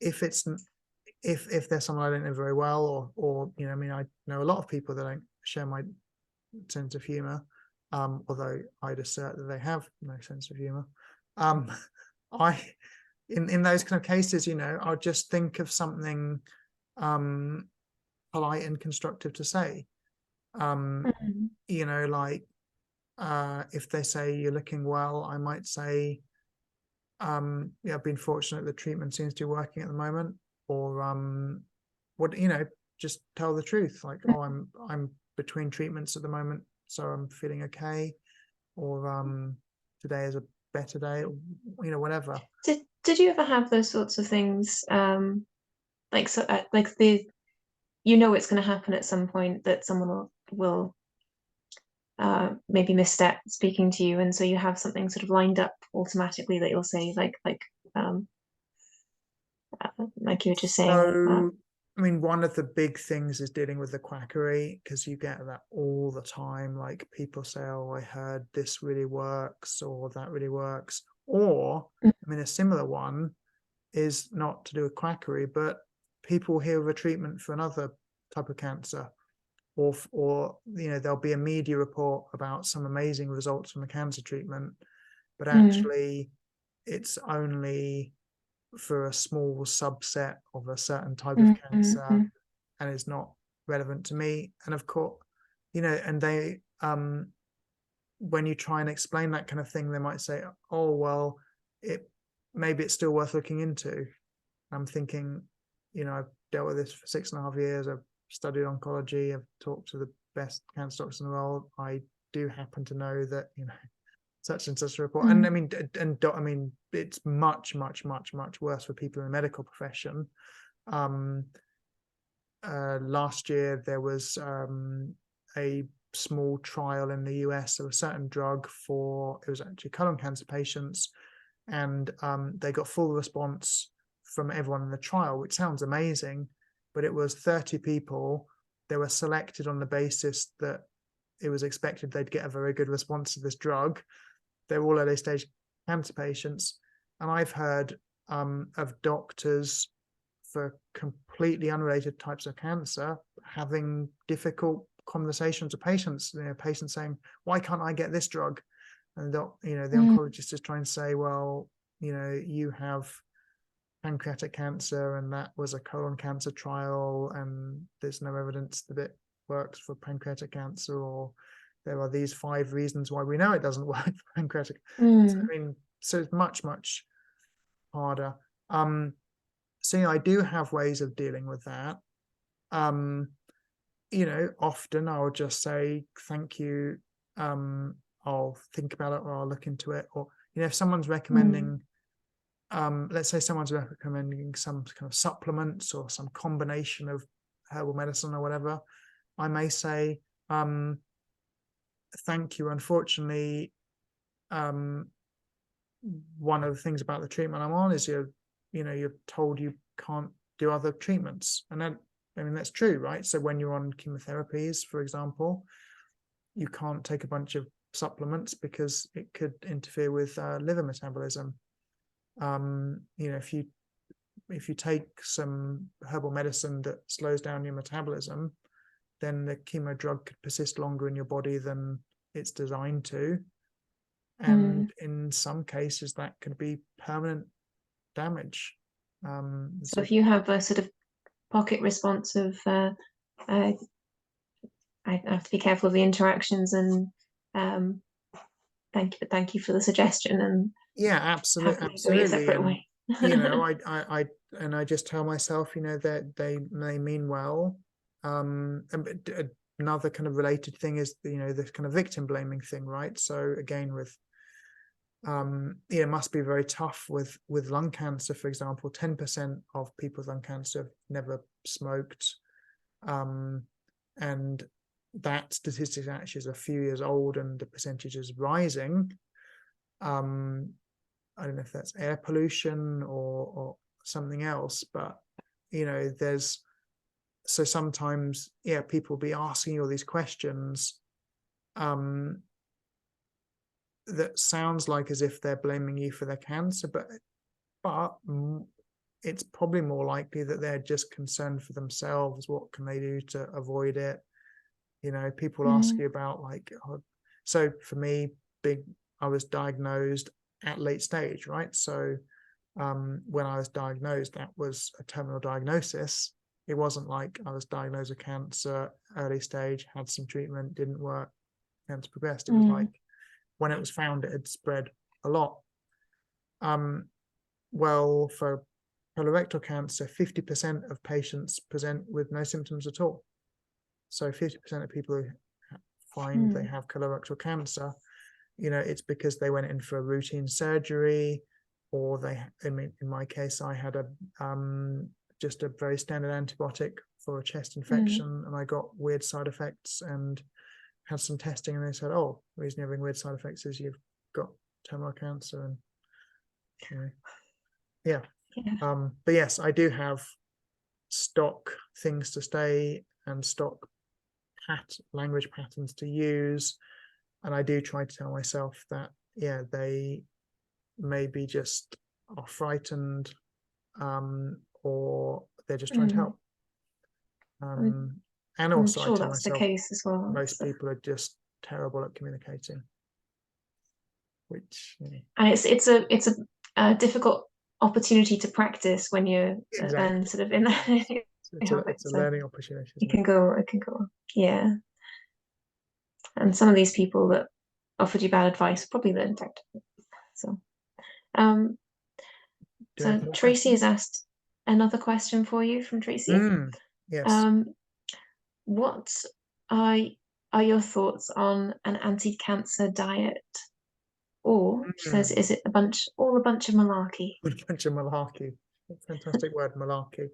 if there's someone I don't know very well, or you know, I mean, I know a lot of people that don't share my sense of humor, although I'd assert that they have no sense of humor. I in those kind of cases, you know, I'll just think of something polite and constructive to say. You know, like if they say you're looking well, I might say, yeah, I've been fortunate the treatment seems to be working at the moment, or what, you know, just tell the truth, like, oh, I'm between treatments at the moment, so I'm feeling okay, or today is a better day, or, you know, whatever. Did you ever have those sorts of things, like the, you know, it's going to happen at some point that someone will maybe misstep speaking to you, and so you have something sort of lined up automatically that you'll say, like you were just saying. So, I mean, one of the big things is dealing with the quackery, because you get that all the time. Like people say, oh, I heard this really works, or that really works. Or, I mean, a similar one is not to do with quackery, but people hear of a treatment for another type of cancer, or you know, there'll be a media report about some amazing results from a cancer treatment, but actually it's only for a small subset of a certain type of cancer, and is not relevant to me. And of course, you know, and they when you try and explain that kind of thing, they might say, oh, well, maybe it's still worth looking into. I'm thinking, you know, I've dealt with this for 6.5 years. I've studied oncology. I've talked to the best cancer doctors in the world. I do happen to know that, you know, such and such a report. And I mean, I mean, it's much, much, much, much worse for people in the medical profession. Last year there was a small trial in the US of a certain drug for, it was actually colon cancer patients, and they got full response from everyone in the trial, which sounds amazing, but it was 30 people. They were selected on the basis that it was expected they'd get a very good response to this drug. They were all early stage cancer patients, and I've heard of doctors for completely unrelated types of cancer having difficult conversations with patients. You know, patients saying, "Why can't I get this drug?" And you know, the oncologist is trying to say, "Well, you know, you have pancreatic cancer, and that was a colon cancer trial, and there's no evidence that it works for pancreatic cancer, or there are these 5 reasons why we know it doesn't work for pancreatic." So, I mean, so it's much, much harder. So yeah, I do have ways of dealing with that. You know, often I'll just say thank you. I'll think about it, or I'll look into it. Or, you know, if someone's recommending, let's say someone's recommending some kind of supplements or some combination of herbal medicine or whatever, I may say, thank you. Unfortunately, one of the things about the treatment I'm on is you're told you can't do other treatments. And then, I mean, that's true, right? So when you're on chemotherapies, for example, you can't take a bunch of supplements because it could interfere with liver metabolism. You know, if you take some herbal medicine that slows down your metabolism, then the chemo drug could persist longer in your body than it's designed to. And in some cases, that could be permanent damage. So if you have a sort of pocket response of, I have to be careful of the interactions, and thank you for the suggestion, and yeah, absolutely, a separate way. You know, I just tell myself, you know, that they mean well. And another kind of related thing is, you know, this kind of victim blaming thing, right? So again, with it must be very tough with lung cancer, for example. 10% of people with lung cancer have never smoked, and that statistic actually is a few years old, and the percentage is rising. I don't know if that's air pollution or something else, but you know, so sometimes, yeah, people be asking you all these questions that sounds like as if they're blaming you for their cancer, but it's probably more likely that they're just concerned for themselves. What can they do to avoid it? You know, people ask you about like, so for me, I was diagnosed at late stage, right? So when I was diagnosed, that was a terminal diagnosis. It wasn't like I was diagnosed with cancer, early stage, had some treatment, didn't work, cancer progressed. It was like when it was found, it had spread a lot. Well, for colorectal cancer, 50% of patients present with no symptoms at all. So 50% of people who find they have colorectal cancer, you know, it's because they went in for a routine surgery, or in my case, I had just a very standard antibiotic for a chest infection, and I got weird side effects and had some testing, and they said, oh, the reason you're having weird side effects is you've got terminal cancer. And you know, yeah. But yes, I do have stock things to say and stock language patterns to use, and I do try to tell myself that, yeah, they maybe just are frightened, or they're just trying to help. And also, I'm sure I tell that's the myself case as well. most people are just terrible at communicating, which, you know. And it's a difficult opportunity to practice when you're then sort of in that. It's a learning opportunity. It can go, yeah. And some of these people that offered you bad advice probably learned technically. So, so Tracy has asked another question for you from Tracy. Yes. What are your thoughts on an anti-cancer diet? Or she says, is it all a bunch of malarkey? A bunch of malarkey. Fantastic word, malarkey.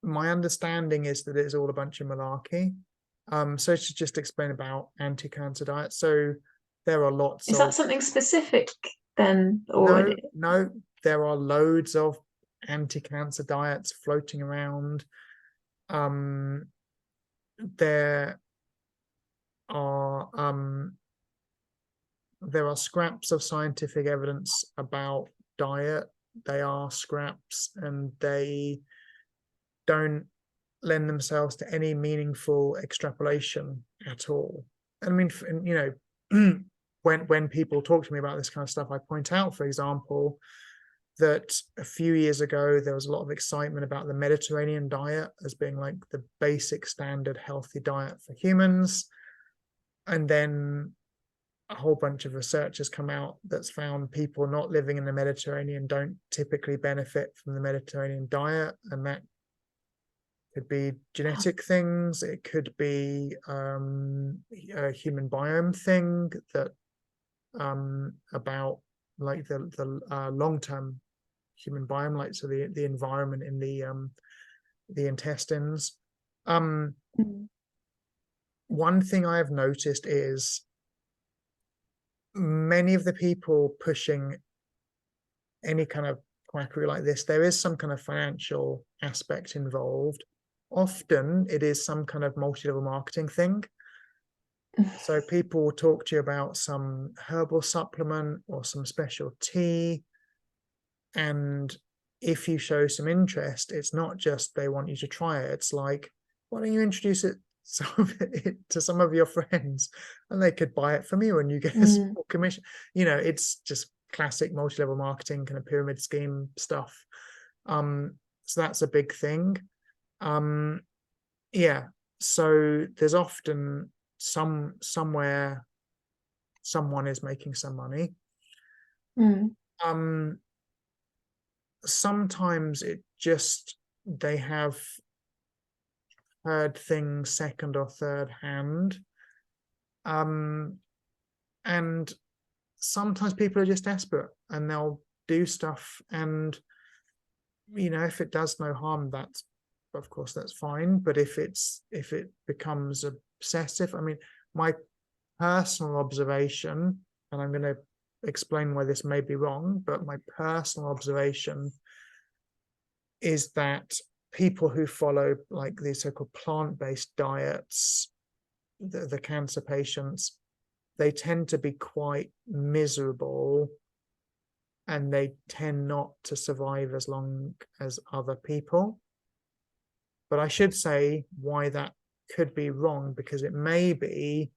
My understanding is that it's all a bunch of malarkey. So to just explain about anti-cancer diets. So there are lots. Is that something specific then? Or no, there are loads of anti-cancer diets floating around. There are scraps of scientific evidence about diet. They are scraps, and they don't lend themselves to any meaningful extrapolation at all. I mean, you know, when people talk to me about this kind of stuff, I point out, for example, that a few years ago there was a lot of excitement about the Mediterranean diet as being like the basic standard healthy diet for humans, and then a whole bunch of research has come out that's found people not living in the Mediterranean don't typically benefit from the Mediterranean diet, and that could be genetic things, it could be a human biome thing, that about like the long-term human biome, like so the environment in the intestines. One thing I have noticed is many of the people pushing any kind of quackery like this, there is some kind of financial aspect involved. Often it is some kind of multi-level marketing thing. So people will talk to you about some herbal supplement or some special tea, and if you show some interest, it's not just they want you to try it, it's like, why don't you introduce it to some of your friends, and they could buy it from you and you get a small commission. You know, it's just classic multi-level marketing kind of pyramid scheme stuff. So that's a big thing. Yeah, so there's often somewhere someone is making some money. Sometimes it just, they have heard things second or third hand, and sometimes people are just desperate and they'll do stuff, and you know, if it does no harm, that's, of course, that's fine. But if it becomes obsessive, I mean, my personal observation, and I'm going to explain why this may be wrong, but my personal observation is that people who follow like these so-called plant-based diets, the cancer patients, they tend to be quite miserable and they tend not to survive as long as other people. But I should say why that could be wrong, because it may be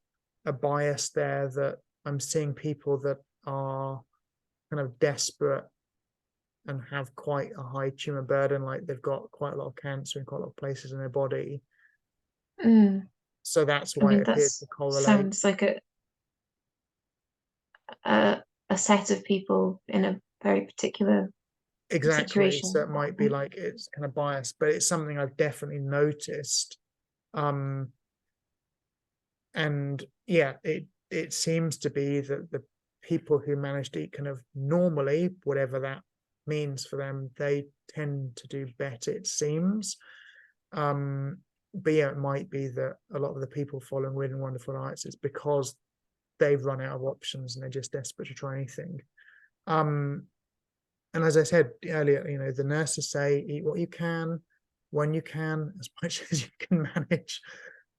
a bias there that I'm seeing people that are kind of desperate and have quite a high tumor burden, like they've got quite a lot of cancer in quite a lot of places in their body. So that's I why mean, it that appears to correlate. sounds like a set of people in a very particular Exactly. So situation. it might be like it's kind of biased, but it's something I've definitely noticed. And yeah, it seems to be that the people who manage to eat kind of normally, whatever that means for them, they tend to do better, it seems. But yeah, it might be that a lot of the people following Weird and Wonderful diets is because they've run out of options and they're just desperate to try anything. And as I said earlier, you know, the nurses say eat what you can, when you can, as much as you can manage.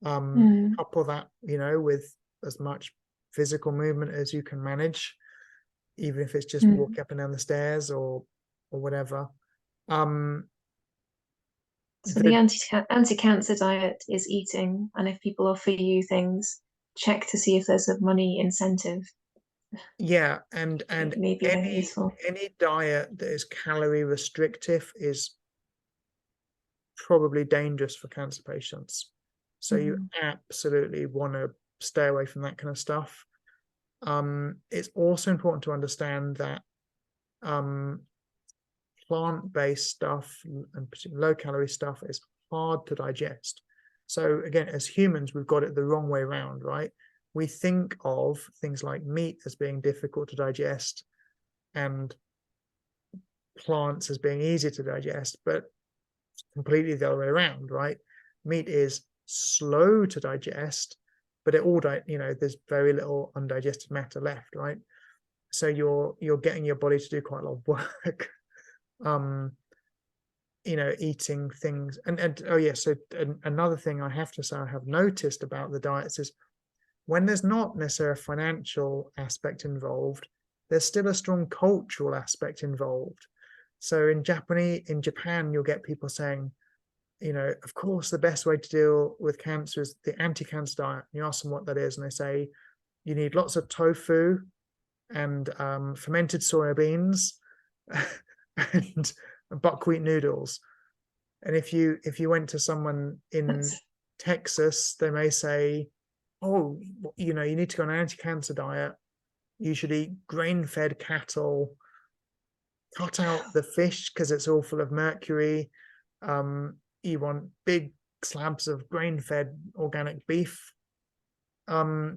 Couple that, you know, with as much physical movement as you can manage, even if it's just walking up and down the stairs or whatever. So the anti-cancer diet is eating, and if people offer you things, check to see if there's a money incentive. Yeah, and Maybe they're useful. any diet that is calorie restrictive is probably dangerous for cancer patients. So you absolutely want to stay away from that kind of stuff. It's also important to understand that plant-based stuff and low-calorie stuff is hard to digest. So again, as humans, we've got it the wrong way around, right? We think of things like meat as being difficult to digest and plants as being easier to digest, but it's completely the other way around, right? Meat is slow to digest, but it all, you know, there's very little undigested matter left, right? So you're getting your body to do quite a lot of work. You know, eating things and oh yeah, so another thing I have to say I have noticed about the diets is when there's not necessarily a financial aspect involved, there's still a strong cultural aspect involved. So in Japan, you'll get people saying, you know, of course, the best way to deal with cancer is the anti-cancer diet. You ask them what that is, and they say you need lots of tofu and fermented soybeans and buckwheat noodles. And if you went to someone in Texas, they may say, oh, you know, you need to go on an anti-cancer diet. You should eat grain-fed cattle, cut out the fish because it's all full of mercury. You want big slabs of grain-fed organic beef. So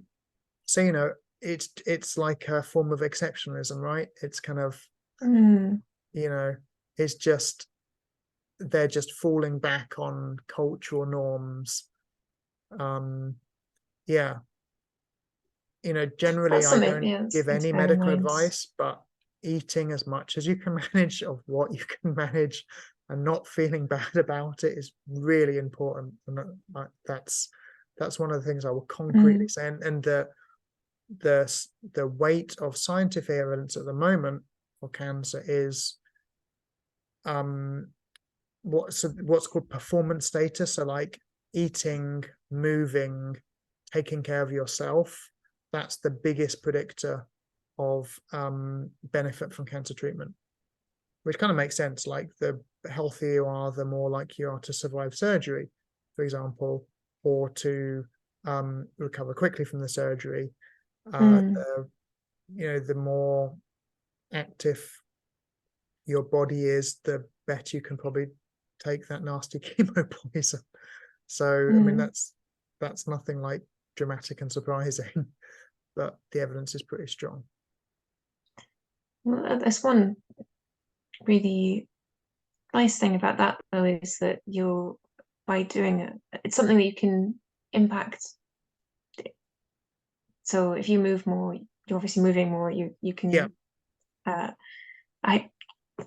you know, it's like a form of exceptionalism, right? It's kind of, you know, it's just they're just falling back on cultural norms. Yeah, you know, generally That's I something, don't yeah, give any to bear in medical mind. advice, but eating as much as you can manage of what you can manage and not feeling bad about it is really important. And that's one of the things I will concretely say. And the weight of scientific evidence at the moment for cancer is what's called performance status. So like eating, moving, taking care of yourself, that's the biggest predictor of benefit from cancer treatment, which kind of makes sense. Like the healthier you are, the more likely you are to survive surgery, for example, or to recover quickly from the surgery. You know, the more active your body is, the better you can probably take that nasty chemo poison. So I mean, that's nothing like dramatic and surprising, but the evidence is pretty strong. Well, there's one really nice thing about that though is that you're by doing it, it's something that you can impact. So if you move more, you're obviously moving more. You can. Yeah. I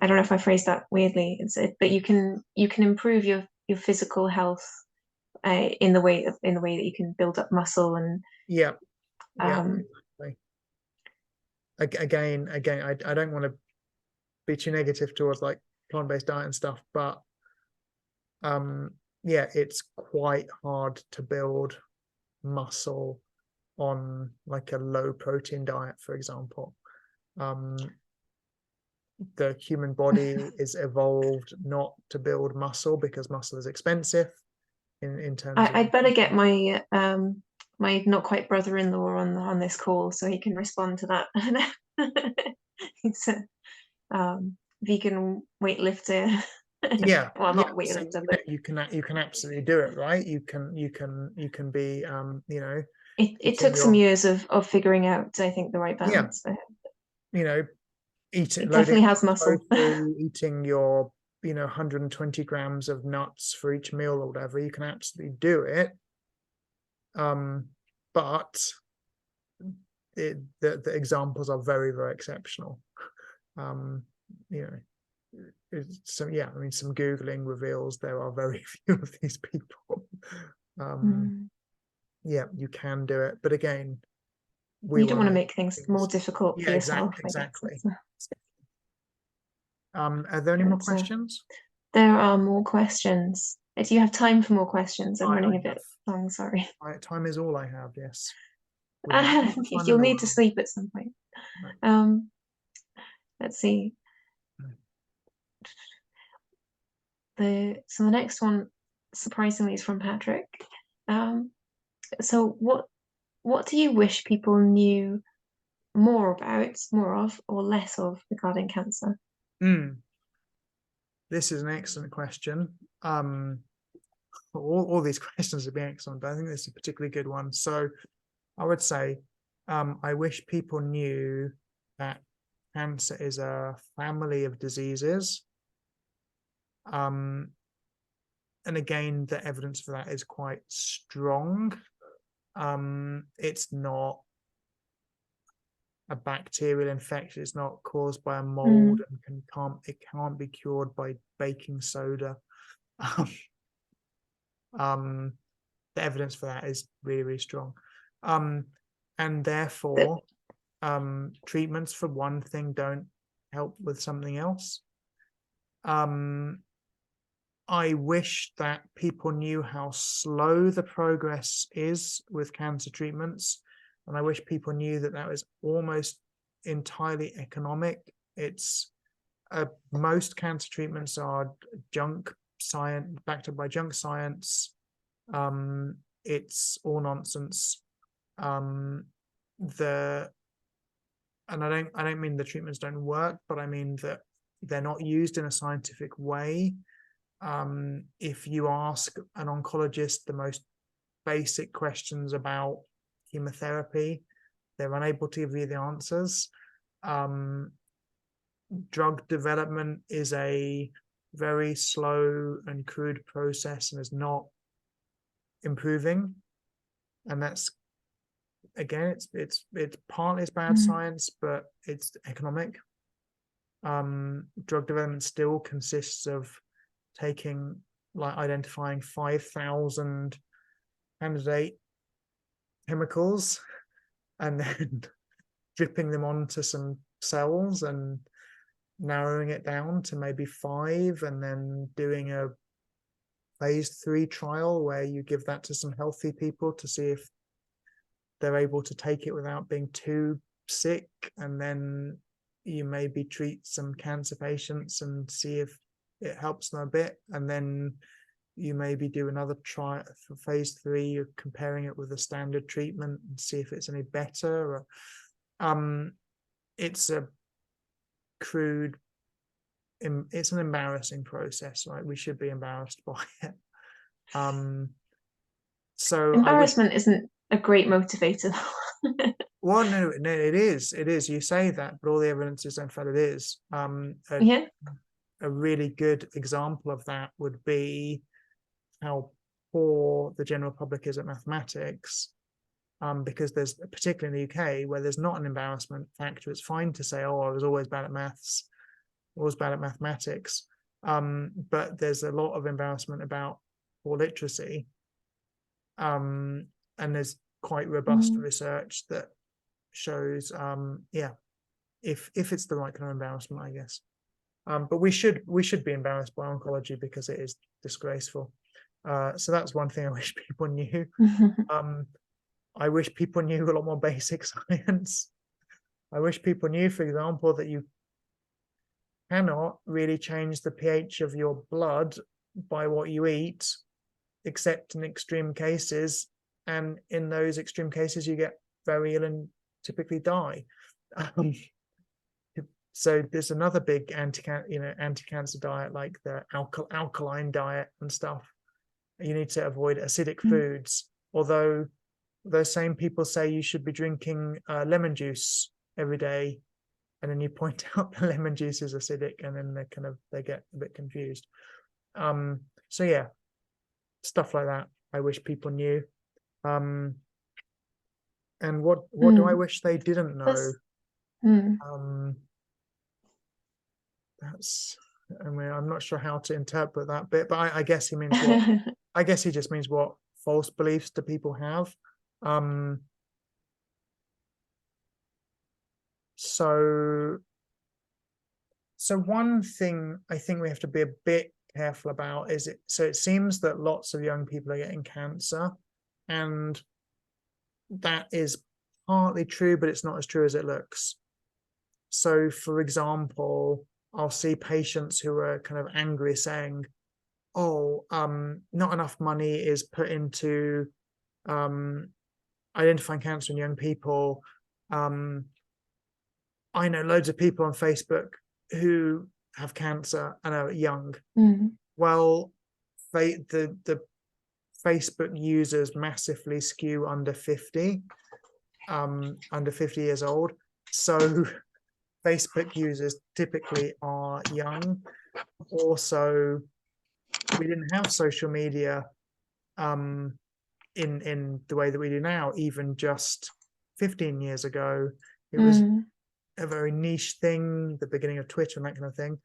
don't know if I phrased that weirdly. But you can improve your physical health in the way that you can build up muscle and Yeah. Yeah. um Exactly. Again, I don't want to be too negative towards like plant-based diet and stuff, but yeah, it's quite hard to build muscle on like a low protein diet, for example. The human body is evolved not to build muscle because muscle is expensive in terms of I'd better get my my not quite brother-in-law on this call so he can respond to that. He's a vegan weightlifter. yeah, Well, yeah. not So weightlifter, but you can absolutely do it, right? You can be you know, it eating took some your, years of figuring out, I think, the right yeah, balance for him. you know, eating, He loading definitely up has on muscle. tofu, eating your, you know, 120 grams of nuts for each meal or whatever. You can absolutely do it. But the examples are very, very exceptional. You know, so yeah, I mean, some Googling reveals there are very few of these people. Yeah, you can do it, but again, we You don't want want to to make make things more things. difficult for Yeah, yourself, I guess. exactly. Are there any more questions? There are more questions. Do you have time for more questions? I'm running a bit long, sorry. Time is all I have, yes. We have all the time in You'll the need to world. sleep at some point. Right. Let's see. So the next one, surprisingly, is from Patrick. So what do you wish people knew more of, or less of regarding cancer? This is an excellent question. All these questions have been excellent, but I think this is a particularly good one. So I would say, I wish people knew that cancer is a family of diseases. And again, the evidence for that is quite strong. It's not a bacterial infection. It's not caused by a mold, and it can't be cured by baking soda. The evidence for that is really, really strong. And therefore, treatments for one thing don't help with something else. I wish that people knew how slow the progress is with cancer treatments, and I wish people knew that that was almost entirely economic. It's most cancer treatments are junk science, backed up by junk science. It's all nonsense. And I don't mean the treatments don't work, but I mean that they're not used in a scientific way. If you ask an oncologist the most basic questions about chemotherapy, they're unable to give you the answers. Drug development is a very slow and crude process and is not improving. And that's, again, it's partly it's bad science, but it's economic. Drug development still consists of identifying 5,000 candidate chemicals and then dripping them onto some cells and narrowing it down to maybe 5, and then doing a phase 3 trial where you give that to some healthy people to see if they're able to take it without being too sick, and then you maybe treat some cancer patients and see if it helps them a bit, and then you maybe do another trial for phase 3. You're comparing it with a standard treatment and see if it's any better. It's a crude, it's an embarrassing process, right? We should be embarrassed by it. So embarrassment isn't a great motivator. Well, no, it is. It is. You say that, but all the evidence is in fact it is. Yeah. A really good example of that would be how poor the general public is at mathematics. Because there's, particularly in the UK, where there's not an embarrassment factor. It's fine to say, "Oh, I was always bad at maths, always bad at mathematics," but there's a lot of embarrassment about poor literacy. And there's quite robust research that shows, if it's the right kind of embarrassment, I guess. But we should be embarrassed by oncology because it is disgraceful. So that's one thing I wish people knew. I wish people knew a lot more basic science. I wish people knew, for example, that you cannot really change the pH of your blood by what you eat, except in extreme cases. And in those extreme cases, you get very ill and typically die. So there's another big anti-cancer diet, like the alkaline diet and stuff. You need to avoid acidic foods. Although those same people say you should be drinking lemon juice every day, and then you point out the lemon juice is acidic, and then they get a bit confused. So yeah, stuff like that I wish people knew. And what do I wish they didn't know? I mean, I'm not sure how to interpret that bit, but I guess he means what I guess he just means what false beliefs do people have. So one thing I think we have to be a bit careful about is it seems that lots of young people are getting cancer, and that is partly true, but it's not as true as it looks. So for example, I'll see patients who are kind of angry saying, oh, not enough money is put into identifying cancer in young people. I know loads of people on Facebook who have cancer and are young. Well, the Facebook users massively skew under 50 years old. So Facebook users typically are young. Also, we didn't have social media in the way that we do now. Even just 15 years ago, it was a very niche thing, the beginning of Twitter and that kind of thing.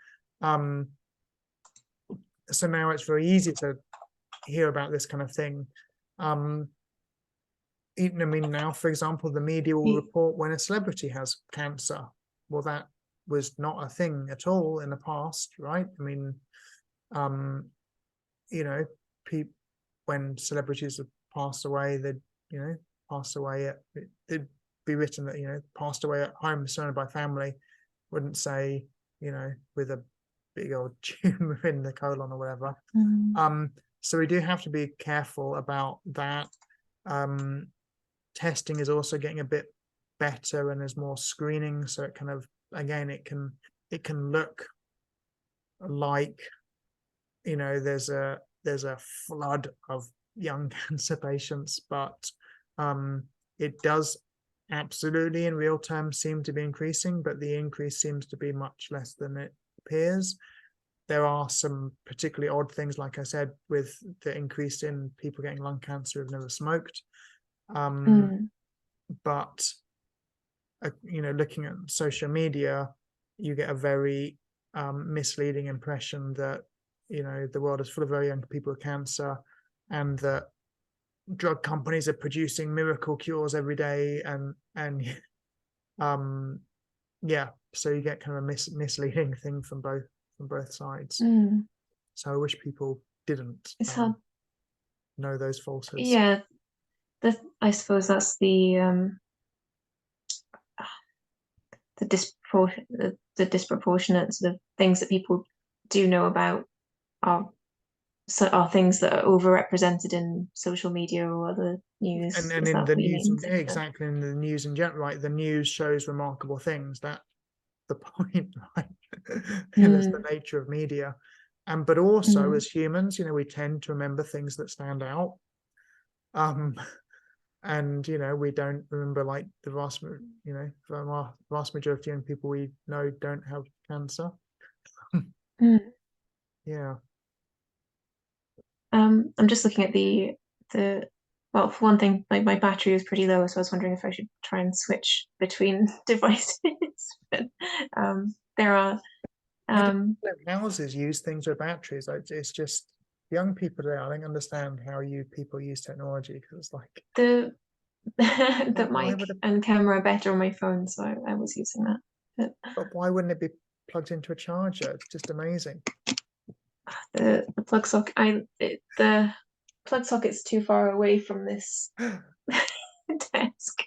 So now it's very easy to hear about this kind of thing. I mean, now, for example, the media will report when a celebrity has cancer. Well, that was not a thing at all in the past, right? I mean, when celebrities have passed away, they'd passed away it'd be written that passed away at home surrounded by family. Wouldn't say with a big old tumor in the colon or whatever. So we do have to be careful about that. Testing is also getting a bit better, and there's more screening, so it kind of, again, it can look like there's a flood of young cancer patients, but it does absolutely in real terms seem to be increasing, but the increase seems to be much less than it appears. There are some particularly odd things, like I said, with the increase in people getting lung cancer who've never smoked. But looking at social media, you get a very misleading impression that the world is full of very young people with cancer, and that drug companies are producing miracle cures every day, and yeah, so you get kind of a misleading thing from both sides. So I wish people didn't know those falsehoods. Yeah, I suppose that's the disproportionate sort of things that people do know about are things that are overrepresented in social media or other news. And in the news, exactly, in the news in general, right? The news shows remarkable things. That's the point, right? That's the nature of media. But also as humans, we tend to remember things that stand out. And we don't remember, like, the vast majority of young people we know don't have cancer. Yeah. I'm just looking at the well, for one thing, like, my battery is pretty low, so I was wondering if I should try and switch between devices. But there are houses use things with batteries. It's just young people today, I don't understand how you people use technology, because it's like the mic and camera better on my phone, so I was using that. But why wouldn't it be plugged into a charger. It's just amazing. The plug socket. The plug socket's too far away from this desk.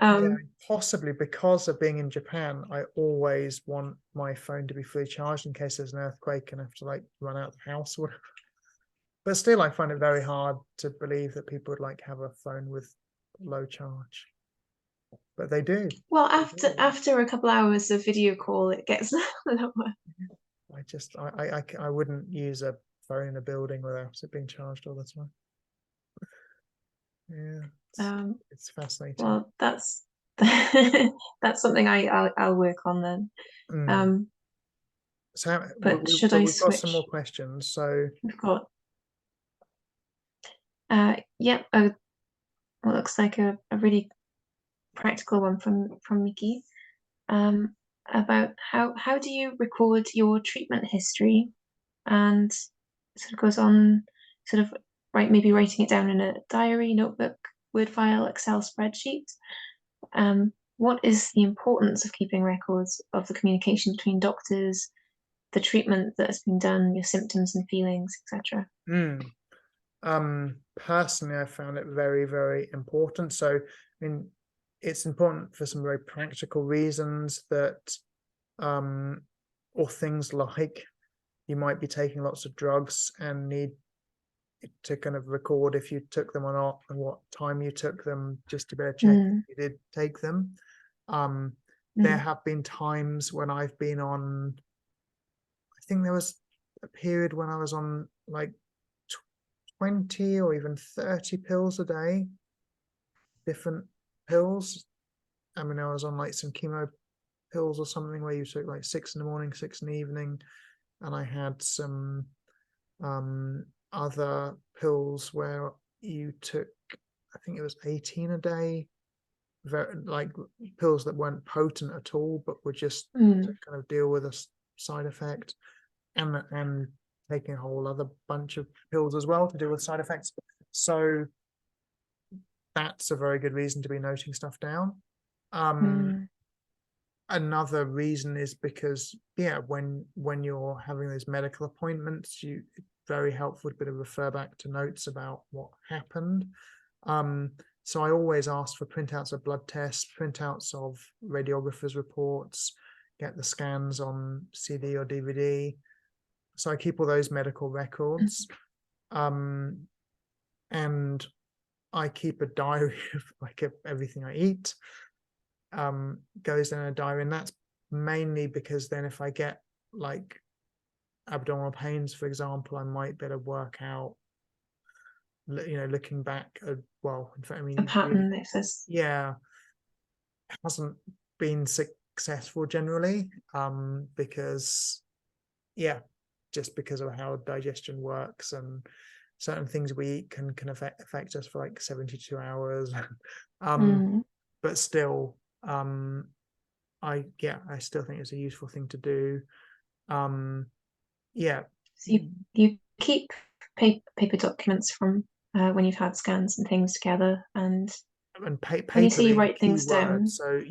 Yeah, possibly because of being in Japan, I always want my phone to be fully charged in case there's an earthquake and I have to like run out of the house or whatever. But still, I find it very hard to believe that people would like have a phone with low charge. But they do. Well, after a couple hours of video call, it gets lower. I wouldn't use a phone in a building without it being charged all the time. Yeah, it's fascinating. Well, that's that's something I'll work on then. So, but should I we've got switch? some more questions. So we've got, yep, what looks like a really practical one from Mickey, about how do you record your treatment history, and sort of goes on, sort of maybe writing it down in a diary, notebook, Word file, Excel spreadsheet. What is the importance of keeping records of the communication between doctors, the treatment that has been done, your symptoms and feelings, etc.? Personally, I found it very, very important. So, I mean, it's important for some very practical reasons that, or things like you might be taking lots of drugs and need to kind of record if you took them or not and what time you took them, just to be able to check if you did take them. There have been times when I've been on, I think there was a period when I was on like 20 or even 30 pills a day, different pills. I mean, I was on like some chemo pills or something where you took like 6 in the morning, 6 in the evening, and I had some other pills where you took, I think it was 18 a day, like pills that weren't potent at all, but were just to kind of deal with a side effect, and taking a whole other bunch of pills as well to deal with side effects. So that's a very good reason to be noting stuff down. Another reason is because, when you're having those medical appointments, it's very helpful to refer back to notes about what happened. So I always ask for printouts of blood tests, printouts of radiographers' reports, get the scans on CD or DVD. So I keep all those medical records. And I keep a diary of like everything I eat. Goes in a diary, and that's mainly because then if I get like abdominal pains, for example, I might better work out, looking back at, well, in fact, I mean, a pattern that says, it hasn't been successful generally, because just because of how digestion works, and certain things we eat can affect us for like 72 hours. But still, I still think it's a useful thing to do. So you keep paper documents from when you've had scans and things together, and paper, when you say you write things down. So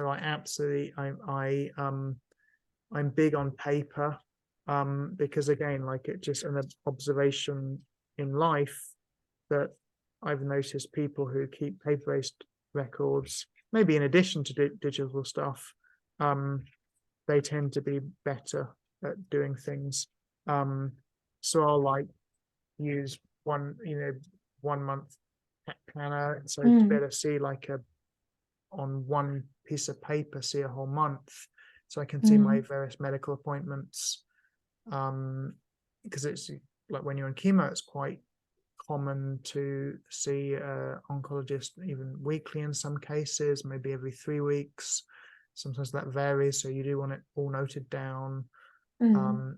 I absolutely, I'm big on paper, because again, like, it just an observation in life that I've noticed people who keep paper-based records, maybe in addition to digital stuff, they tend to be better at doing things. So I'll like use one month planner, so to better see like on one piece of paper, see a whole month, so I can see my various medical appointments. Because it's like when you're in chemo, it's quite common to see an oncologist even weekly in some cases, maybe every 3 weeks. Sometimes that varies, so you do want it all noted down.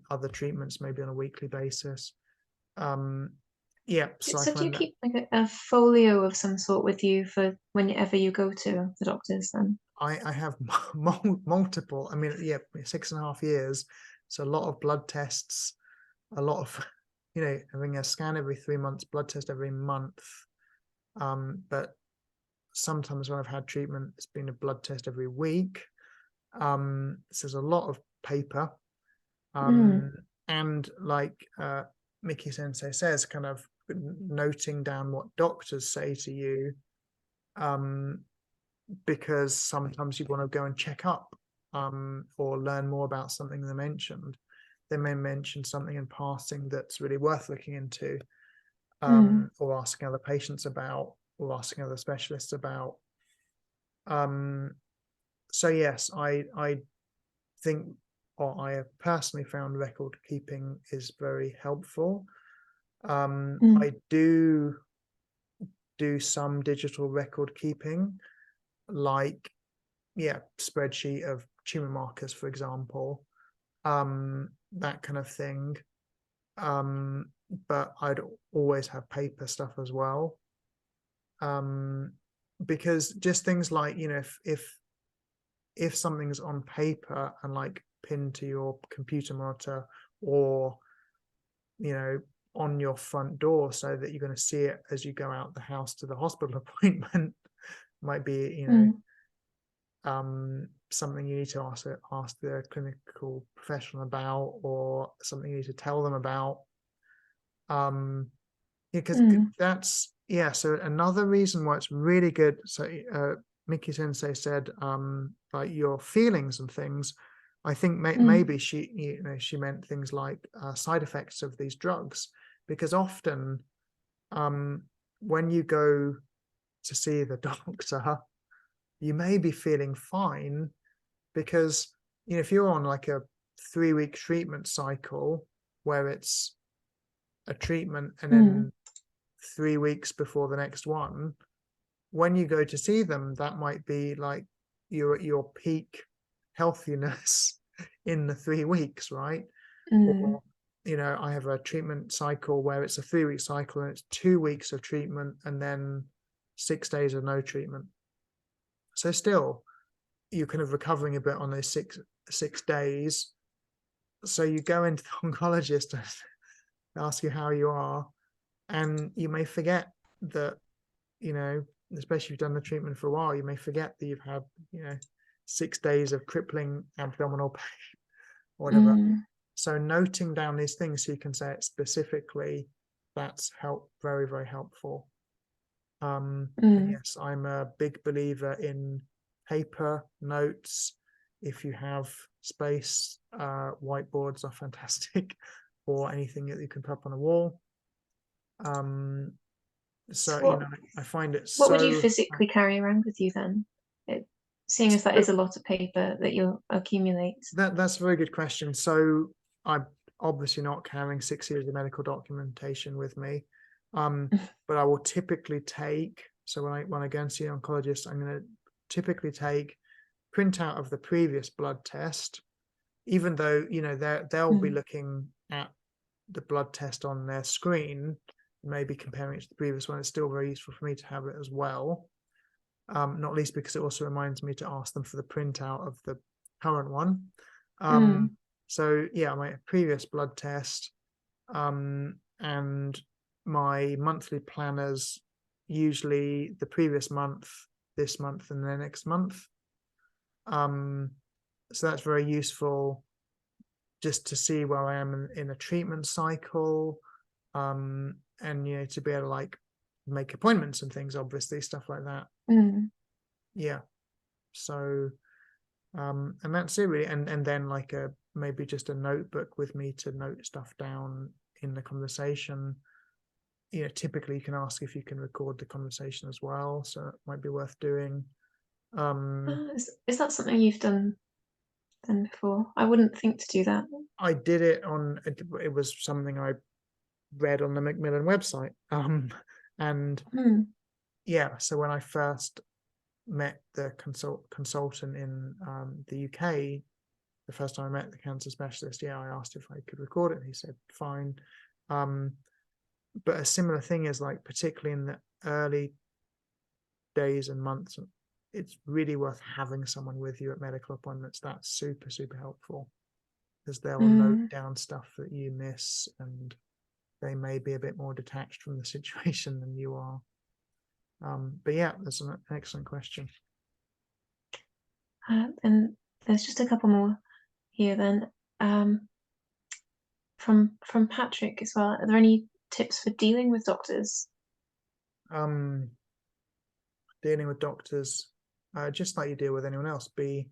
Other treatments maybe on a weekly basis. So do you keep like a folio of some sort with you for whenever you go to the doctors then? I have multiple. I mean, 6.5 years, so a lot of blood tests, a lot of having a scan every 3 months, blood test every month. But sometimes when I've had treatment, it's been a blood test every week. So there's a lot of paper. Mm. And like Miki Sensei says, kind of noting down what doctors say to you, because sometimes you want to go and check up or learn more about something they mentioned. They may mention something in passing that's really worth looking into, or asking other patients about, or asking other specialists about. So yes, I think, or I have personally found record keeping is very helpful. I do some digital record keeping, like spreadsheet of tumor markers, for example, that kind of thing. But I'd always have paper stuff as well, because just things like, if something's on paper and like pinned to your computer monitor, or on your front door, so that you're going to see it as you go out the house to the hospital appointment, might be something you need to ask the clinical professional about, or something you need to tell them about, because that's so another reason why it's really good. So Miki Sensei said, like your feelings and things. I think maybe she meant things like side effects of these drugs, because often when you go to see the doctor, you may be feeling fine, because if you're on like a 3-week treatment cycle, where it's a treatment and then 3 weeks before the next one, when you go to see them, that might be like you're at your peak healthiness in the 3 weeks, right? Or I have a treatment cycle where it's a 3-week cycle, and it's 2 weeks of treatment and then 6 days of no treatment. So still, you're kind of recovering a bit on those six days. So you go into the oncologist and ask you how you are, and you may forget that, especially if you've done the treatment for a while, you may forget that you've had 6 days of crippling abdominal pain or whatever. So noting down these things so you can say it specifically, that's very, very helpful. And yes, I'm a big believer in paper notes. If you have space, whiteboards are fantastic, or anything that you can put up on a wall. So I find it What would you physically carry around with you then? Seeing as that is a lot of paper that you'll accumulate. That's a very good question. So I'm obviously not carrying 6 years of medical documentation with me, but I will typically take. So when I go and see an oncologist, I'm going to typically take printout of the previous blood test, even though they'll be looking at the blood test on their screen, maybe comparing it to the previous one. It's still very useful for me to have it as well. Not least because it also reminds me to ask them for the printout of the current one. So my previous blood test, and my monthly planners, usually the previous month, this month, and the next month. So that's very useful, just to see where I am in a treatment cycle, and to be able to like make appointments and things, obviously, stuff like that. So and that's it really. And then like maybe just a notebook with me to note stuff down in the conversation. Typically you can ask if you can record the conversation as well, so it might be worth doing. Is that something you've done before? I wouldn't think to do that. I did it it was something I read on the Macmillan website, and so when I first met the consultant in the UK, the first time I met the cancer specialist, I asked if I could record it, and he said fine. But a similar thing is, like, particularly in the early days and months, it's really worth having someone with you at medical appointments. That's super, super helpful, because they'll note down stuff that you miss, and they may be a bit more detached from the situation than you are. But that's an excellent question. And there's just a couple more here then. From Patrick as well. Are there any tips for dealing with doctors? Dealing with doctors, just like you deal with anyone else, be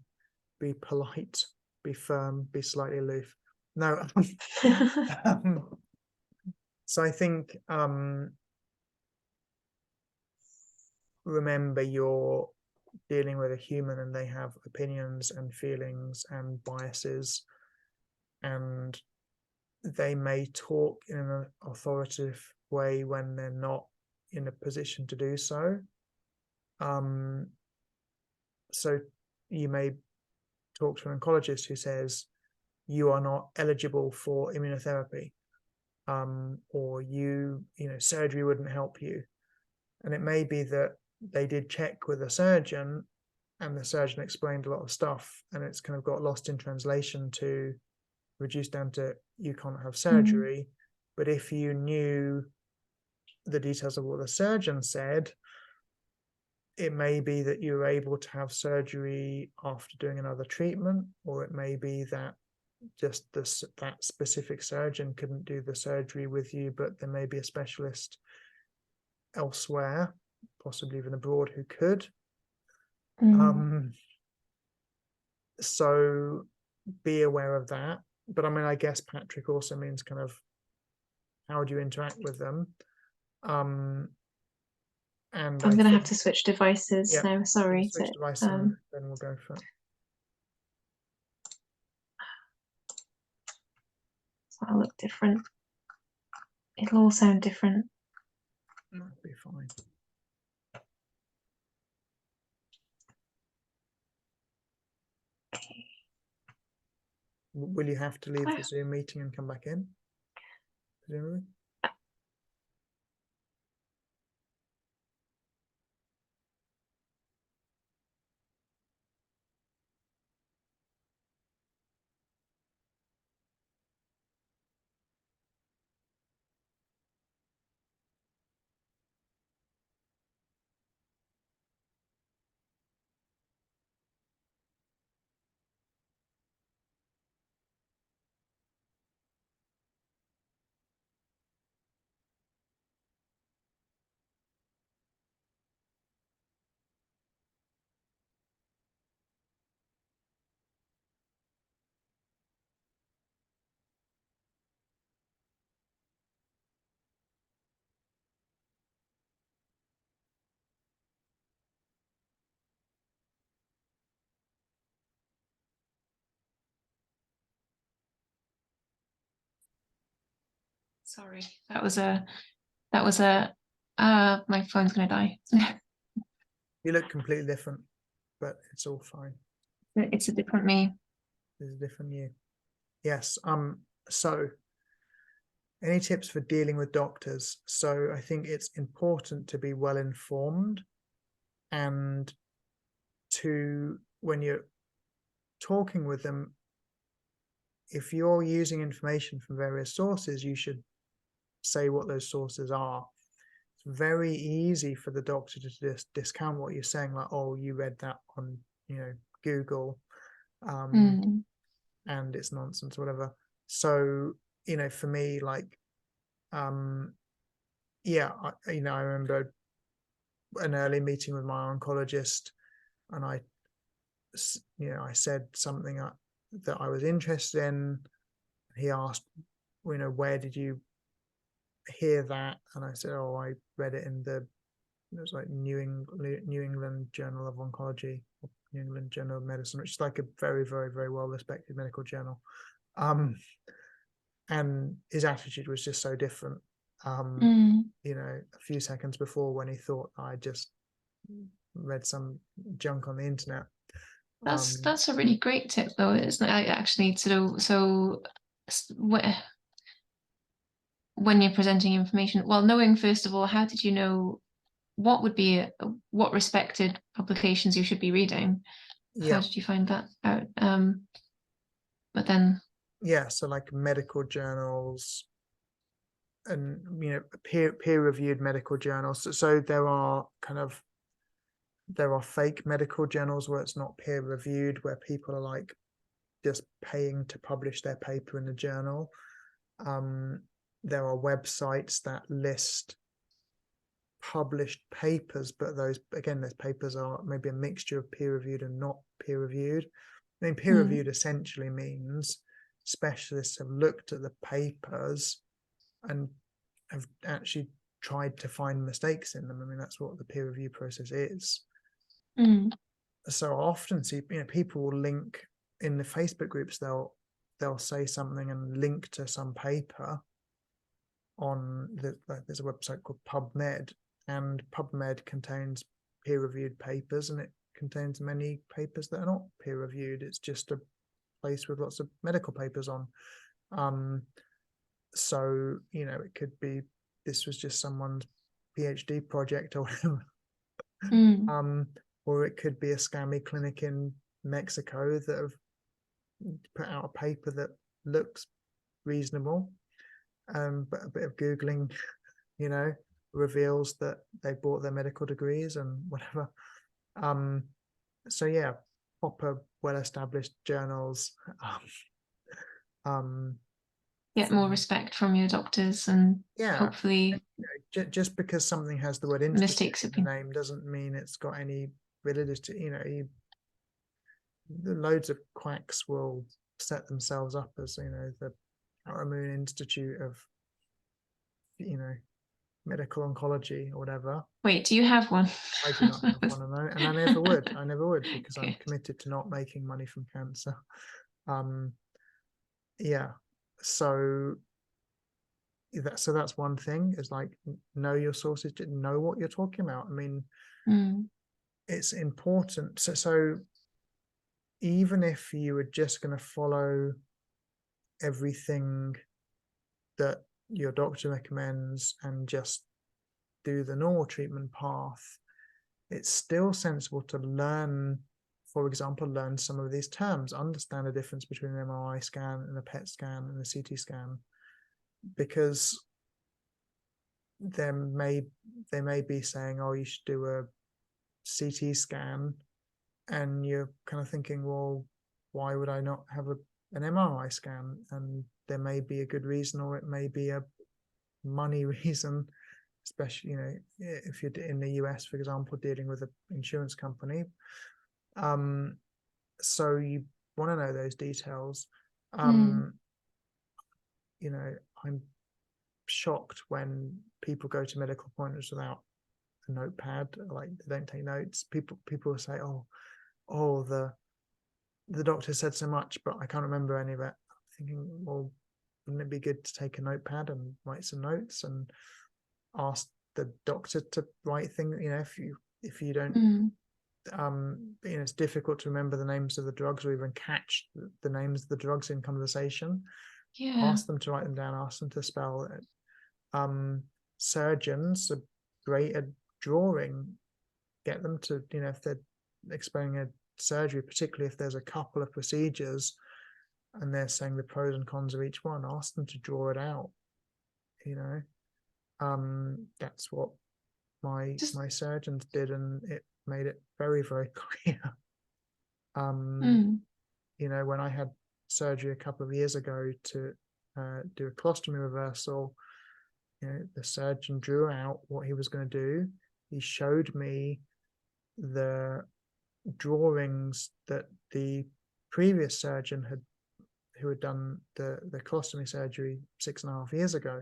polite, be firm, be slightly aloof. No, so I think remember you're dealing with a human and they have opinions and feelings and biases, and they may talk in an authoritative way when they're not in a position to do so. So you may talk to an oncologist who says you are not eligible for immunotherapy, or you know surgery wouldn't help you, and it may be that they did check with a surgeon and the surgeon explained a lot of stuff and it's kind of got lost in translation to reduce down to you can't have surgery. But if you knew the details of what the surgeon said, it may be that you're able to have surgery after doing another treatment, or it may be that just that specific surgeon couldn't do the surgery with you, but there may be a specialist elsewhere, possibly even abroad, who could. So be aware of that. But I mean, I guess Patrick also means kind of how do you interact with them? And I'm going to have to switch devices now. Sorry. Switch device and then we'll go for it. So that'll look different. It'll all sound different. That'll be fine. Okay. Will you have to leave the Zoom meeting and come back in? Presumably. Sorry, that was a my phone's gonna die. You look completely different, but it's all fine. It's a different me. It's a different you. Yes. So any tips for dealing with doctors? So I think it's important to be well informed, and to, when you're talking with them, if you're using information from various sources, you should say what those sources are. It's very easy for the doctor to just discount what you're saying, like, oh, you read that on, you know, Google, and it's nonsense, or whatever. So, you know, for me, like, yeah, I remember an early meeting with my oncologist, and I said something that I was interested in. He asked, you know, where did you hear that? And I said, oh, I read it in it was like New England Journal of Oncology, or New England Journal of Medicine, which is like a very, very, very well respected medical journal. And his attitude was just so different. You know, a few seconds before, when he thought I just read some junk on the internet. That's a really great tip, though, isn't it? Actually, so when you're presenting information, well, knowing first of all, how did you know what would be what respected publications you should be reading? How did you find that out? But then, yeah, so like medical journals, and you know, peer reviewed medical journals. So there are kind of There are fake medical journals where it's not peer reviewed, where people are like just paying to publish their paper in the journal. There are websites that list published papers, but those papers are maybe a mixture of peer reviewed and not peer reviewed. I mean, peer reviewed essentially means specialists have looked at the papers and have actually tried to find mistakes in them. I mean, that's what the peer review process is. So often see, people will link in the Facebook groups, they'll say something and link to some paper on there's a website called PubMed, and PubMed contains peer-reviewed papers, and it contains many papers that are not peer-reviewed. It's just a place with lots of medical papers on. So it could be this was just someone's PhD project or whatever. Or it could be a scammy clinic in Mexico that have put out a paper that looks reasonable, but a bit of Googling, reveals that they bought their medical degrees and whatever. So yeah, proper, well-established journals. Get more respect from your doctors, and hopefully just because something has the word mistakes in the name doesn't mean it's got any validity. Loads of quacks will set themselves up as the Autoimmune Institute of medical oncology or whatever. Wait, do you have one? I do not have one, and I never would. I never would, because I'm committed to not making money from cancer. Yeah. So that's one thing, is like, know your sources, know what you're talking about. I mean, it's important. So even if you were just going to follow everything that your doctor recommends and just do the normal treatment path, it's still sensible to learn, for example, learn some of these terms, understand the difference between an MRI scan and a PET scan and a CT scan, because they may be saying, oh, you should do a CT scan, and you're kind of thinking, well, why would I not have an MRI scan? And there may be a good reason, or it may be a money reason, especially if you're in the US, for example, dealing with an insurance company. So you want to know those details. I'm shocked when people go to medical appointments without a notepad, like they don't take notes. People will say, oh, the doctor said so much, but I can't remember any of it. I'm thinking, well, wouldn't it be good to take a notepad and write some notes and ask the doctor to write things? If you don't, it's difficult to remember the names of the drugs, or even catch the names of the drugs in conversation. Ask them to write them down, ask them to spell it. Surgeons are great at drawing. Get them to, if they're explaining a surgery, particularly if there's a couple of procedures and they're saying the pros and cons of each one, ask them to draw it out. That's what my surgeons did, and it made it very, very clear. When I had surgery a couple of years ago to do a colostomy reversal, the surgeon drew out what he was going to do. He showed me the drawings that the previous surgeon who had done the colostomy surgery 6.5 years ago,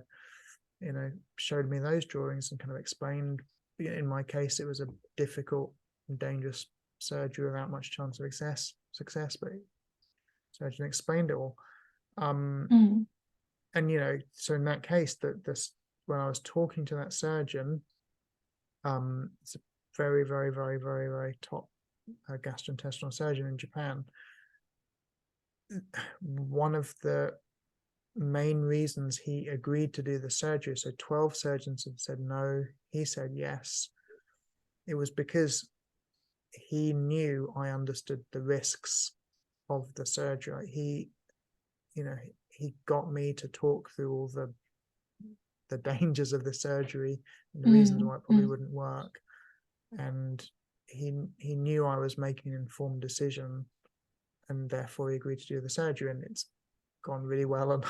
showed me those drawings and kind of explained. In my case, it was a difficult and dangerous surgery without much chance of success, but the surgeon explained it all. And so in that case, when I was talking to that surgeon, it's a very, very, very, very, very top gastrointestinal surgeon in Japan. One of the main reasons he agreed to do the surgery, so 12 surgeons had said no, he said yes, it was because he knew I understood the risks of the surgery. He got me to talk through all the dangers of the surgery and the reasons why it probably wouldn't work. And he knew I was making an informed decision, and therefore he agreed to do the surgery, and it's gone really well and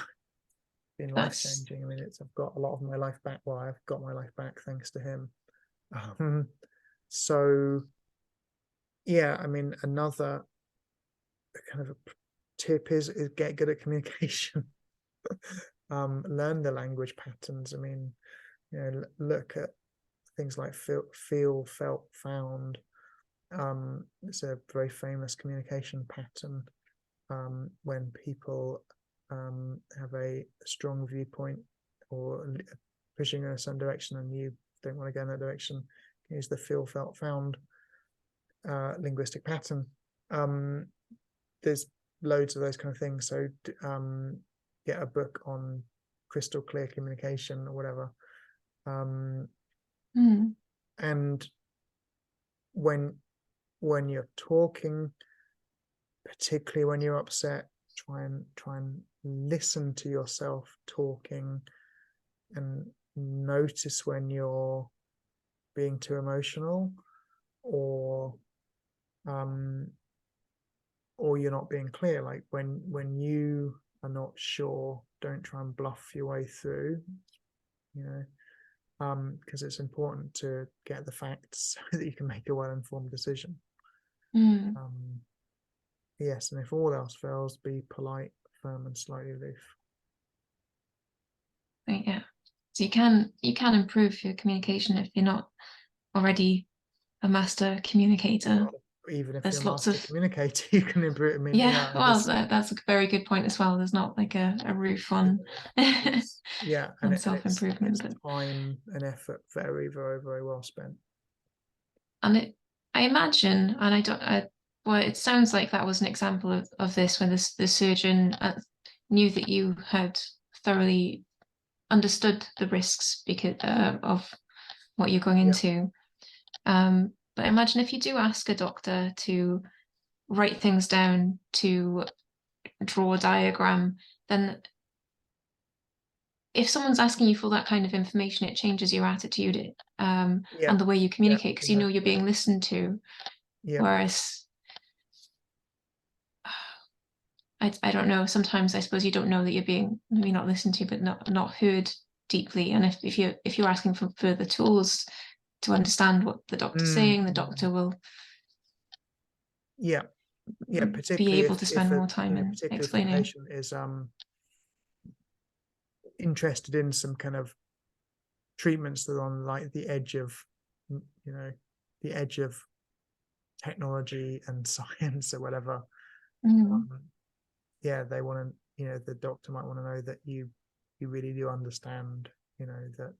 been life changing. I mean, I've got a lot of my life back. Well, I've got my life back thanks to him. So yeah, I mean, another kind of a tip is get good at communication. Learn the language patterns. I mean, look at things like feel, felt, found. It's a very famous communication pattern. When people have a strong viewpoint or pushing in a certain direction and you don't want to go in that direction, use the feel, felt, found linguistic pattern. There's loads of those kind of things. So get a book on crystal clear communication or whatever. And when you're talking, particularly when you're upset, try and listen to yourself talking, and notice when you're being too emotional, or you're not being clear. Like when you are not sure, don't try and bluff your way through, because it's important to get the facts so that you can make a well-informed decision. Yes, and if all else fails, be polite, firm, and slightly aloof. Yeah, so you can improve your communication if you're not already a master communicator. Even if there's you're a master communicator, you can improve. I mean, that's a very good point as well. There's not like a roof on and on self-improvement, but time and effort very, very, very well spent. And I imagine, and well, it sounds like that was an example of this, when the surgeon knew that you had thoroughly understood the risks because of what you're going into. But imagine if you do ask a doctor to write things down, to draw a diagram, then if someone's asking you for that kind of information, it changes your attitude and the way you communicate, because you know you're being listened to. Whereas I don't know, sometimes I suppose you don't know that you're being maybe not listened to, but not heard deeply. And if you're asking for further tools to understand what the doctor's saying, the doctor will particularly be able to spend more time in explaining. If the patient is interested in some kind of treatments that are on like the edge of technology and science or whatever. They want to, the doctor might want to know that you really do understand, that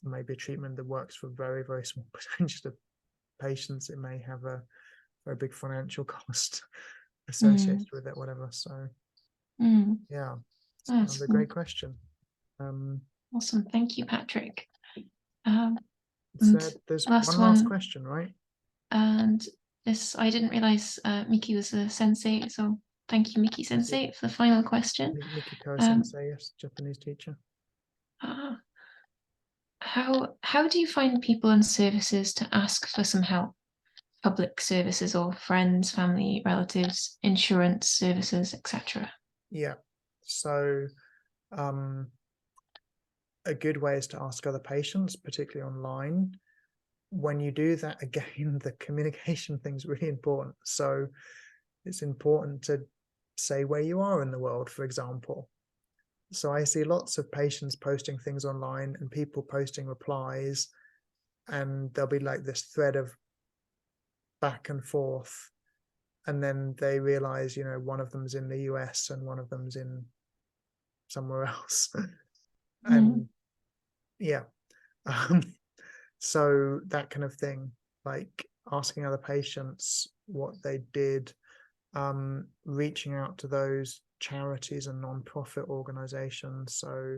maybe a treatment that works for very, very small percentage of patients, it may have a very big financial cost associated with it, whatever. So that's a great question. Awesome, thank you, Patrick. There's one last question, right? And this, I didn't realize Miki was a sensei, so thank you, Miki Sensei, for the final question. Mikiko Sensei, yes, Japanese teacher. How do you find people and services to ask for some help? Public services or friends, family, relatives, insurance services, etc. Yeah, so a good way is to ask other patients, particularly online. When you do that, again, the communication thing is really important. So it's important to say where you are in the world, for example. So I see lots of patients posting things online and people posting replies, and there'll be like this thread of back and forth, and then they realize, one of them's in the US and one of them's in somewhere else. And so that kind of thing, like asking other patients what they did, reaching out to those charities and non-profit organizations. So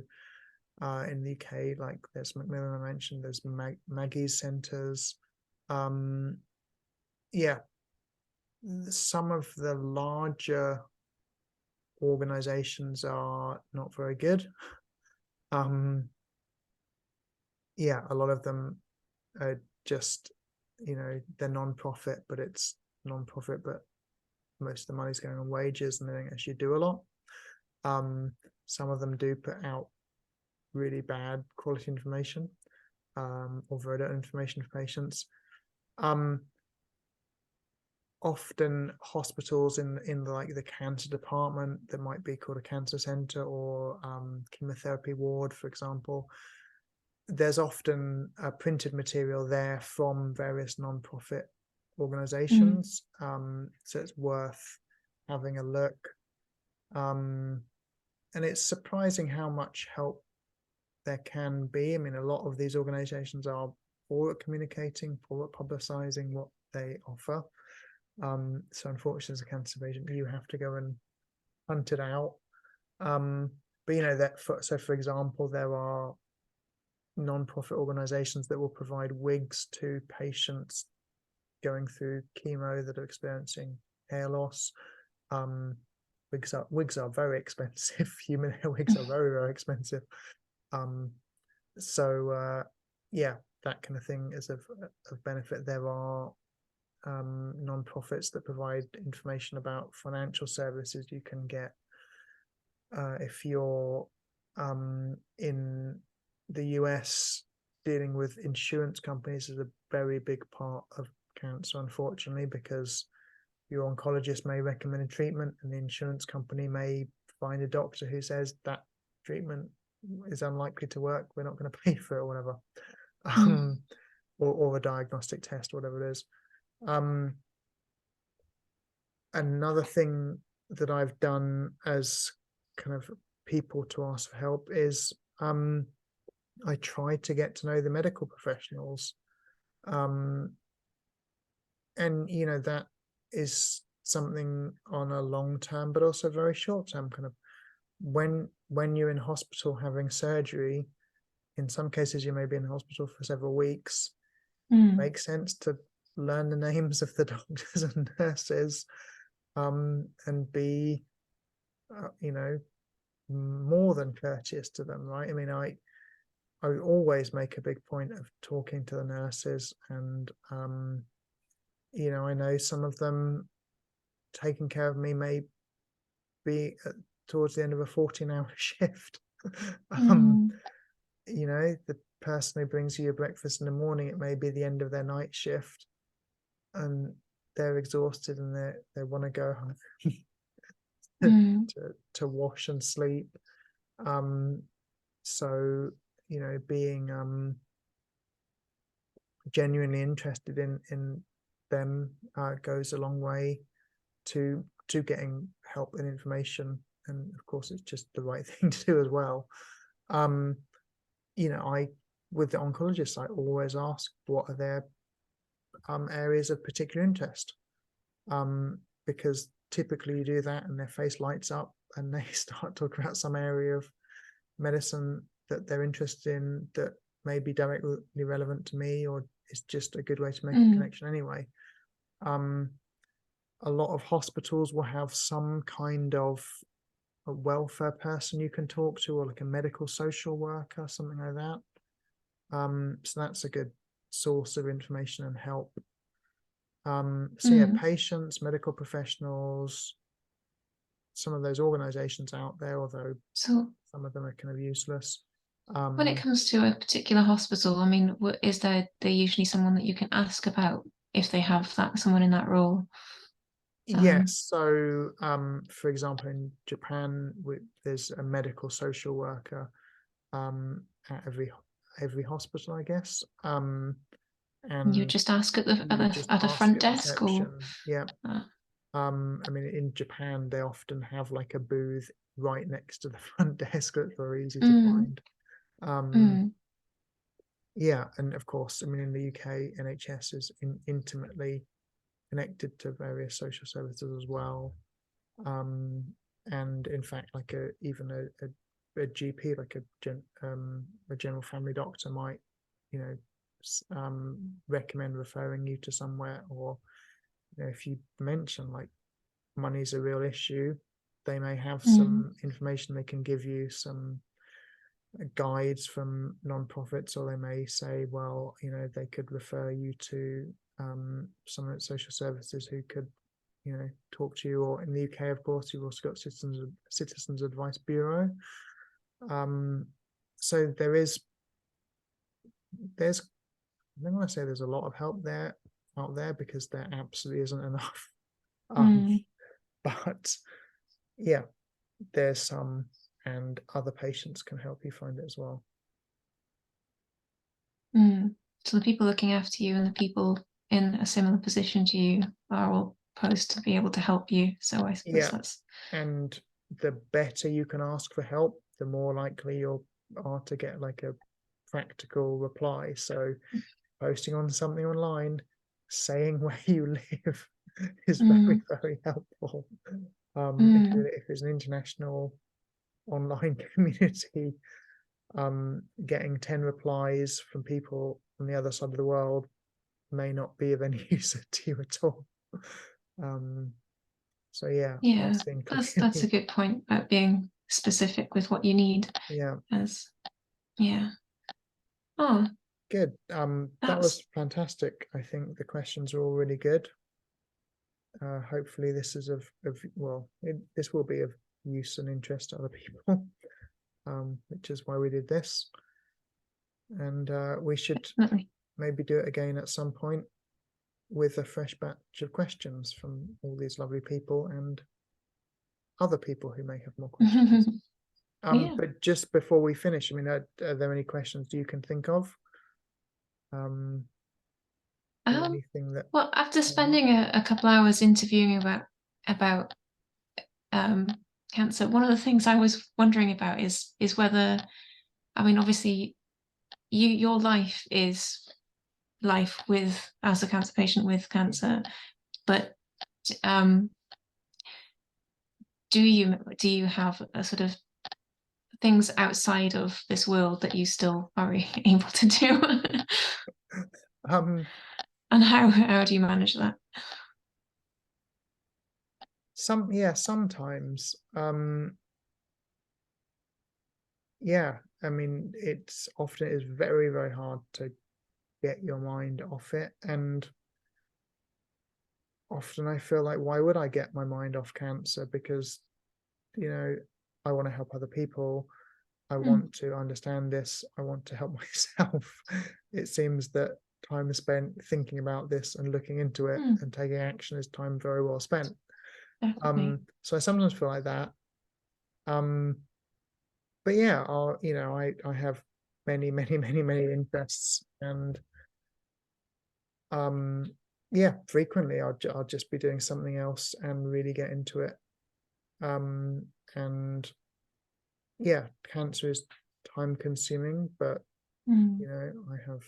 in the UK, like there's Macmillan, I mentioned, there's Maggie's centers. Some of the larger organizations are not very good. A lot of them are just they're non-profit, but it's non-profit, but most of the money's going on wages and they don't actually do a lot. Some of them do put out really bad quality information, or very little information for patients. Often hospitals in the cancer department, that might be called a cancer center or chemotherapy ward, for example, there's often printed material there from various non-profit organizations. So it's worth having a look. And it's surprising how much help there can be. I mean, a lot of these organizations are poor at communicating, poor at publicizing what they offer. So unfortunately, as a cancer patient, you have to go and hunt it out. But for example, there are non-profit organizations that will provide wigs to patients going through chemo that are experiencing hair loss. Wigs are very expensive. Human hair wigs are very, very expensive. Yeah, that kind of thing is of benefit. There are non-profits that provide information about financial services you can get if you're in the US. Dealing with insurance companies is a very big part of cancer, unfortunately, because your oncologist may recommend a treatment and the insurance company may find a doctor who says that treatment is unlikely to work, we're not going to pay for it, or whatever. Or a diagnostic test, whatever it is. Another thing that I've done as kind of people to ask for help is I try to get to know the medical professionals. And that is something on a long term, but also very short term, kind of when you're in hospital having surgery. In some cases you may be in hospital for several weeks. Makes sense to learn the names of the doctors and nurses, and be more than courteous to them, right? I mean, I always make a big point of talking to the nurses, and I know some of them taking care of me may be towards the end of a 14-hour shift. The person who brings you your breakfast in the morning, it may be the end of their night shift, and they're exhausted and they want to go home to wash and sleep. So being genuinely interested in them goes a long way to getting help and information, and of course it's just the right thing to do as well. With the oncologists, I always ask what are their areas of particular interest, because typically you do that and their face lights up and they start talking about some area of medicine that they're interested in that may be directly relevant to me, or it's just a good way to make a connection anyway. A lot of hospitals will have some kind of a welfare person you can talk to, or like a medical social worker, something like that. So that's a good source of information and help. Patients, medical professionals, some of those organizations out there, although some of them are kind of useless. When it comes to a particular hospital, I mean, is there usually someone that you can ask about if they have someone in that role? Yes. So, for example, in Japan, there's a medical social worker at every hospital, I guess. And you just ask at the front desk, or I mean, in Japan, they often have like a booth right next to the front desk that's very easy to find. Yeah, and of course, I mean, in the UK, NHS is intimately connected to various social services as well. And in fact, like even a GP, like a general family doctor might, recommend referring you to somewhere, or if you mention like money's a real issue, they may have some information they can give you, some guides from non-profits, or they may say, well, they could refer you to someone at social services who could, you know, talk to you. Or in the UK, of course, you've also got Citizens Advice Bureau. So there's I don't want to say there's a lot of help out there, because there absolutely isn't enough. But yeah, there's some, and other patients can help you find it as well. So the people looking after you and the people in a similar position to you are all posed to be able to help you. So I suppose that's. And the better you can ask for help, the more likely you are to get like a practical reply. So posting on something online, saying where you live is very, very helpful. If it's an international online community, getting 10 replies from people on the other side of the world may not be of any use to you at all. So yeah, that's a good point about being specific with what you need. Oh, good. That was fantastic. I think the questions are all really good. Hopefully this is this will be of use and interest to other people, which is why we did this. And we should maybe do it again at some point with a fresh batch of questions from all these lovely people and other people who may have more questions. But just before we finish, I mean, are there any questions you can think of? Anything that? Well, after spending a couple hours interviewing about cancer, one of the things I was wondering about is whether, I mean, obviously, your life is life as a cancer patient with cancer, but do you have a sort of things outside of this world that you still are able to do? And how do you manage that? Sometimes. I mean, it's very, very hard to get your mind off it, and often I feel like, why would I get my mind off cancer? Because, you know, I want to help other people. I want to understand this. I want to help myself. It seems that time spent thinking about this and looking into it and taking action is time very well spent. So I sometimes feel like that. But yeah, I have many, many, many, many interests, and frequently I'll just be doing something else and really get into it. And yeah, cancer is time consuming, but you know, I have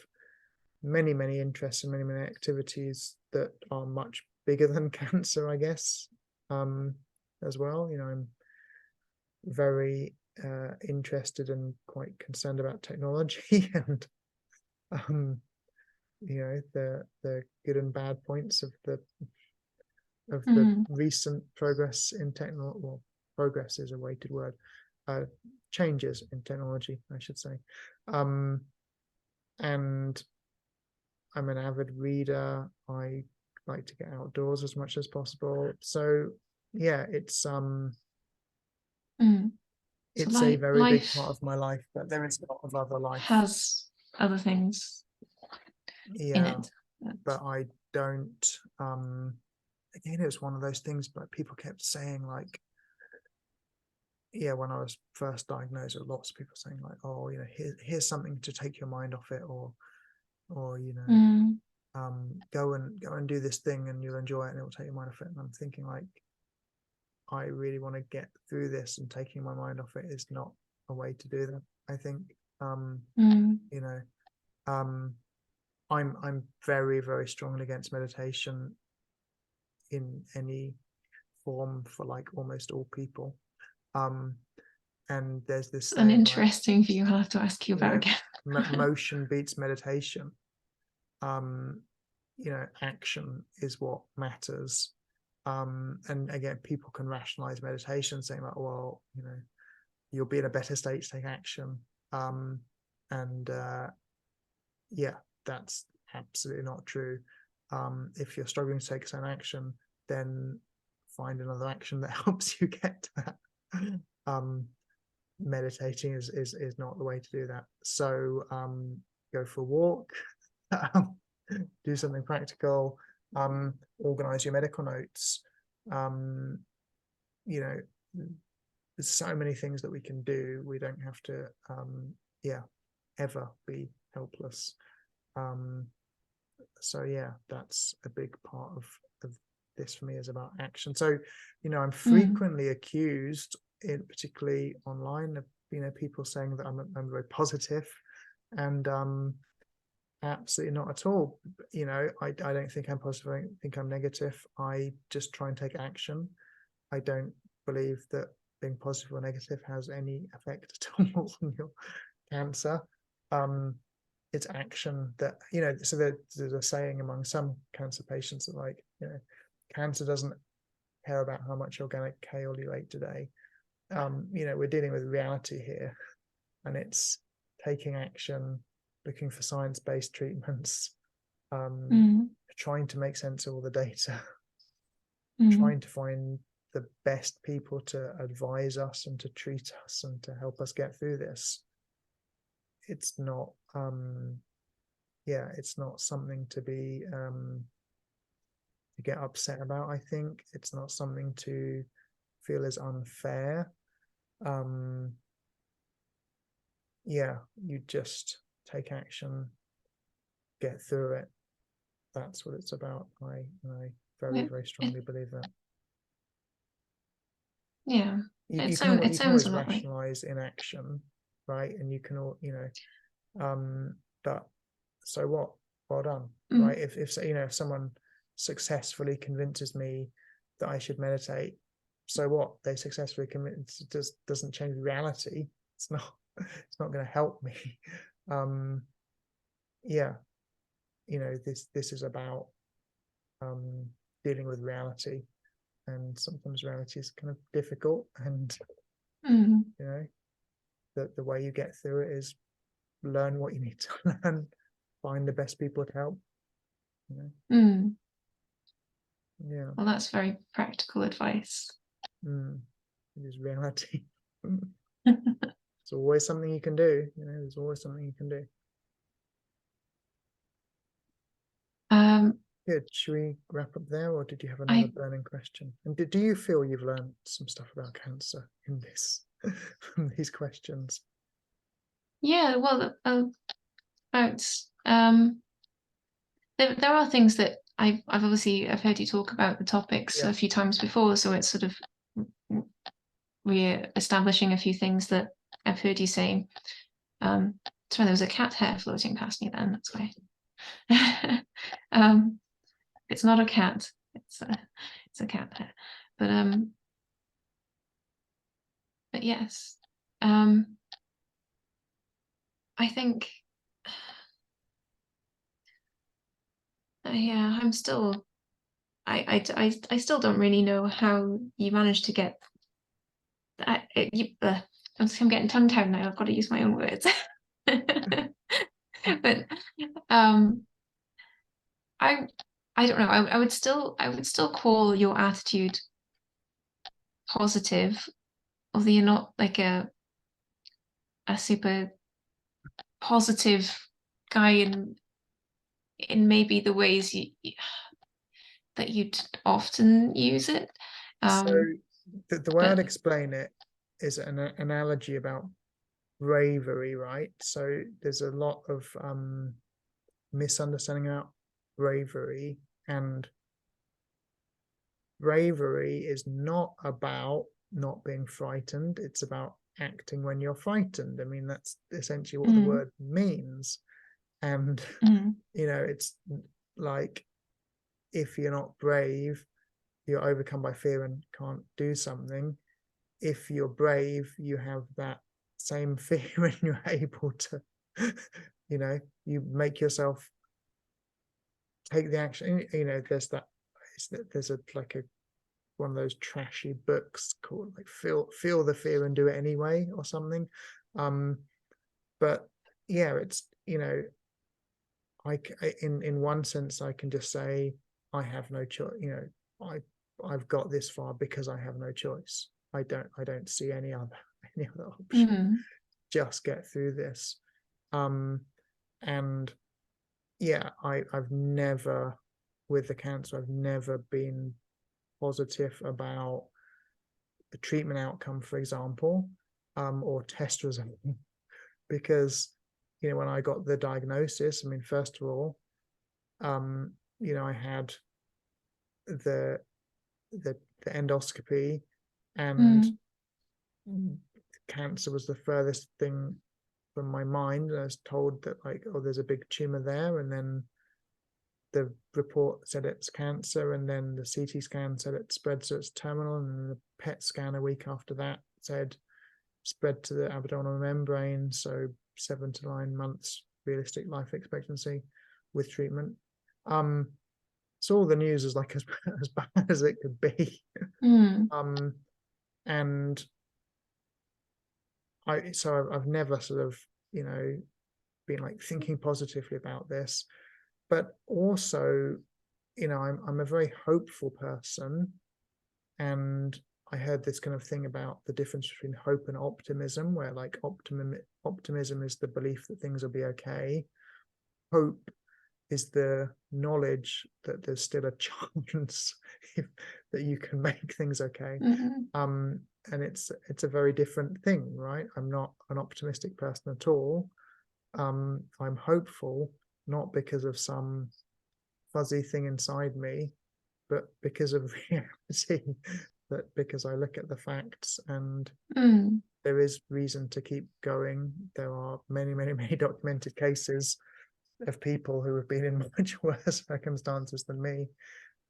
many, many interests and many, many activities that are much bigger than cancer, I guess, as well. You know, I'm very interested and quite concerned about technology and you know, the good and bad points of the recent progress in technology. Well, progress is a weighted word. Changes in technology, I should say. And I'm an avid reader. I like to get outdoors as much as possible. So yeah, it's it's a very big part of my life, but there is a lot of other life. Has other things in it. But I don't, again, it was one of those things, but people kept saying, like, when I was first diagnosed, lots of people saying, like, oh, you know, here's something to take your mind off it, or you know, go and do this thing and you'll enjoy it and it will take your mind off it. And I'm thinking, like, I really want to get through this, and taking my mind off it is not a way to do that, I think. You know, I'm very, very strongly against meditation in any form for like almost all people. And there's this an interesting view I'll have to ask you about again. Motion beats meditation. You know, action is what matters. And again, people can rationalize meditation saying, like, well, you know, you'll be in a better state to take action. And yeah, that's absolutely not true. If you're struggling to take a certain action, then find another action that helps you get to that. Meditating is not the way to do that. So go for a walk, do something practical, organize your medical notes. You know, there's so many things that we can do. We don't have to ever be helpless. So yeah, that's a big part of this for me, is about action. So, you know, I'm frequently accused, particularly online, of, you know, people saying that I'm very positive, and absolutely not at all. You know, I don't think I'm positive. I don't think I'm negative. I just try and take action. I don't believe that being positive or negative has any effect at all on your cancer. It's action that, you know, so there's a saying among some cancer patients that, like, you know, cancer doesn't care about how much organic kale you ate today. You know, we're dealing with reality here, and it's taking action, looking for science-based treatments, trying to make sense of all the data, trying to find the best people to advise us and to treat us and to help us get through this. It's not it's not something to be to get upset about. I think it's not something to feel is unfair. You just take action, get through it. That's what it's about. I very strongly believe that. Yeah, you can always rationalize inaction, right? And you can all, you know, but so what? Well done, right? If you know, if someone successfully convinces me that I should meditate, so what? They successfully convince, doesn't change reality. It's not going to help me. You know, this is about dealing with reality, and sometimes reality is kind of difficult, and you know, the way you get through it is learn what you need to learn, find the best people to help, you know. Yeah, well, that's very practical advice. It is reality. There's always something you can do, you know, there's always something you can do. Good. Should we wrap up there, or did you have another burning question? And do you feel you've learned some stuff about cancer in this from these questions? Yeah, well, about there are things that I've heard you talk about the topics a few times before, so it's sort of re-establishing a few things that I've heard you say. Sorry, there was a cat hair floating past me then, that's why. It's not a cat, it's a cat hair. But yes, I think I'm still I still don't really know how you managed to get I'm getting tongue-tied now. I've got to use my own words. But I don't know. I would still call your attitude positive, although you're not like a super positive guy in maybe the ways that you'd often use it. So the way I'd explain it is an analogy about bravery, right? So there's a lot of misunderstanding about bravery, and bravery is not about not being frightened, it's about acting when you're frightened. I mean, that's essentially what the word means. And you know, it's like, if you're not brave, you're overcome by fear and can't do something. If you're brave, you have that same fear and you're able to, you know, you make yourself take the action. You know, there's one of those trashy books called like feel the fear and do it anyway, or something. But yeah, it's, you know, in one sense, I can just say I have no choice. I've got this far because I have no choice. I don't see any other option. Mm. Just get through this. And yeah, I've never, with the cancer, I've never been positive about the treatment outcome, for example, or test result, because when I got the diagnosis, I mean, first of all, I had the endoscopy, and cancer was the furthest thing from my mind. I was told that, like, oh, there's a big tumor there, and then the report said it's cancer, and then the CT scan said it spread, so it's terminal, and then the PET scan a week after that said spread to the abdominal membrane, so 7 to 9 months realistic life expectancy with treatment. So all the news is like as bad as it could be. And I've never sort of been like thinking positively about this, but also I'm a very hopeful person, and I heard this kind of thing about the difference between hope and optimism, where like optimism is the belief that things will be okay. Hope is the knowledge that there's still a chance that you can make things okay. And it's a very different thing, right? I'm not an optimistic person at all. I'm hopeful, not because of some fuzzy thing inside me, but because of reality, that because I look at the facts, and there is reason to keep going. There are many, many, many documented cases of people who have been in much worse circumstances than me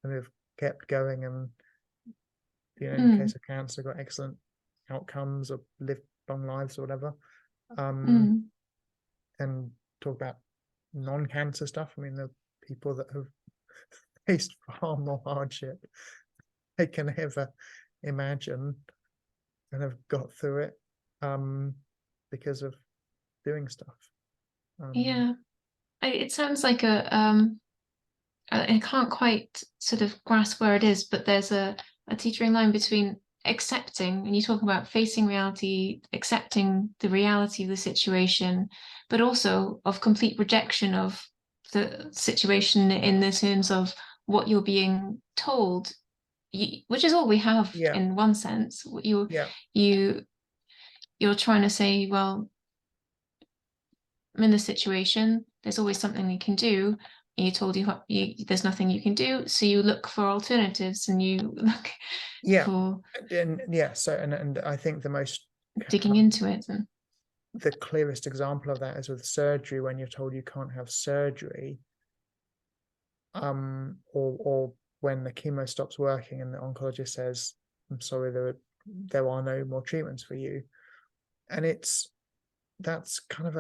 and have kept going, and in the case of cancer, got excellent outcomes or lived long lives or whatever. And talk about non-cancer stuff. I mean, the people that have faced far more hardship they can ever imagine and have got through it because of doing stuff. It sounds like I can't quite sort of grasp where it is, but there's a teetering line between accepting, and you talk about facing reality, accepting the reality of the situation, but also of complete rejection of the situation in the terms of what you're being told, which is all we have in one sense. You're trying to say, well, I'm in this situation, there's always something you can do. You're told there's nothing you can do, so you look for alternatives, and you look for and I think the most digging into it. And the clearest example of that is with surgery, when you're told you can't have surgery, or when the chemo stops working and the oncologist says, I'm sorry, there are no more treatments for you. And that's kind of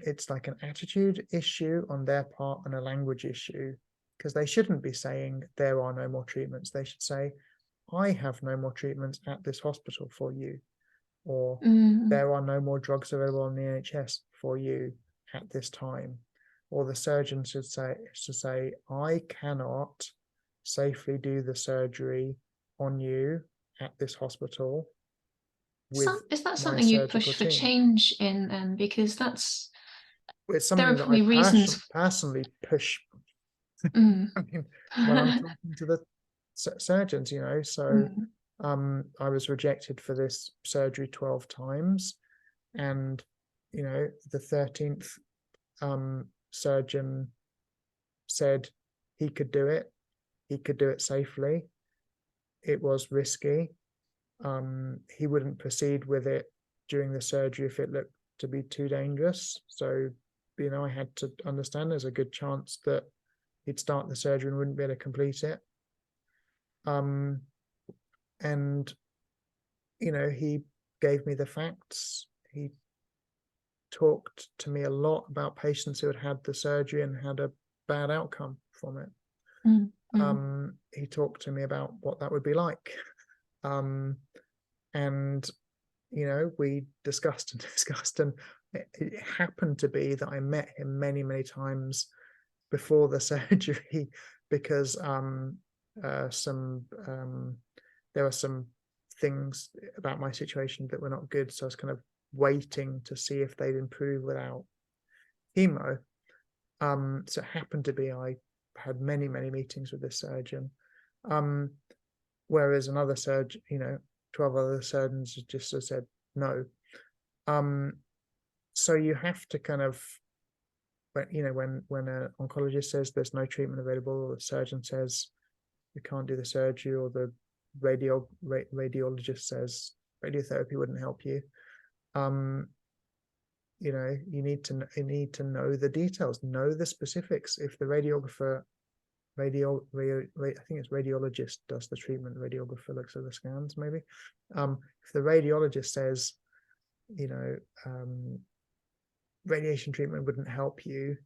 it's like an attitude issue on their part and a language issue, because they shouldn't be saying there are no more treatments. They should say, I have no more treatments at this hospital for you, or there are no more drugs available on the NHS for you at this time. Or the surgeon should say, I cannot safely do the surgery on you at this hospital. Is that something you push for change in then? Because it's something that I personally push. I mean, when I'm talking to the surgeons, so I was rejected for this surgery 12 times, and the 13th surgeon said he could do it safely. It was risky. He wouldn't proceed with it during the surgery if it looked to be too dangerous. So, I had to understand there's a good chance that he'd start the surgery and wouldn't be able to complete it. And he gave me the facts. He talked to me a lot about patients who had the surgery and had a bad outcome from it. He talked to me about what that would be like. And we discussed and it happened to be that I met him many, many times before the surgery because there were some things about my situation that were not good, so I was kind of waiting to see if they'd improve without chemo. So it happened to be I had many meetings with this surgeon, whereas another surgeon, 12 other surgeons just sort of said no. So you have to kind of, when an oncologist says there's no treatment available, or the surgeon says we can't do the surgery, or the radiologist says radiotherapy wouldn't help you, you need to know the details, know the specifics. If the radiographer, I think it's radiologist does the treatment, the radiographer looks at the scans, maybe. If the radiologist says, radiation treatment wouldn't help you,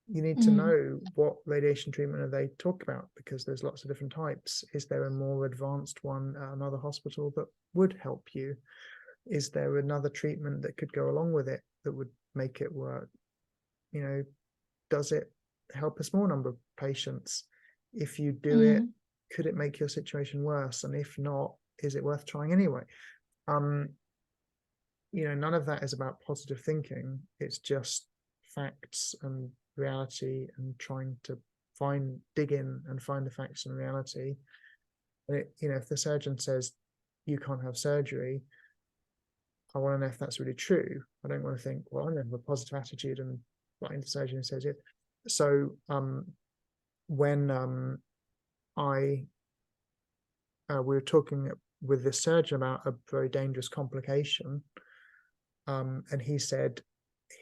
you need to know what radiation treatment are they talking about, because there's lots of different types. Is there a more advanced one at another hospital that would help you? Is there another treatment that could go along with it that would make it work? Does it help a small number of patients? If you do it, could it make your situation worse? And if not, is it worth trying anyway? None of that is about positive thinking. It's just facts and reality, and trying to dig in and find the facts and reality. And if the surgeon says you can't have surgery, I want to know if that's really true. I don't want to think, well, I'm going to have a positive attitude and writing the surgeon and says it. So when we were talking with this surgeon about a very dangerous complication, and he said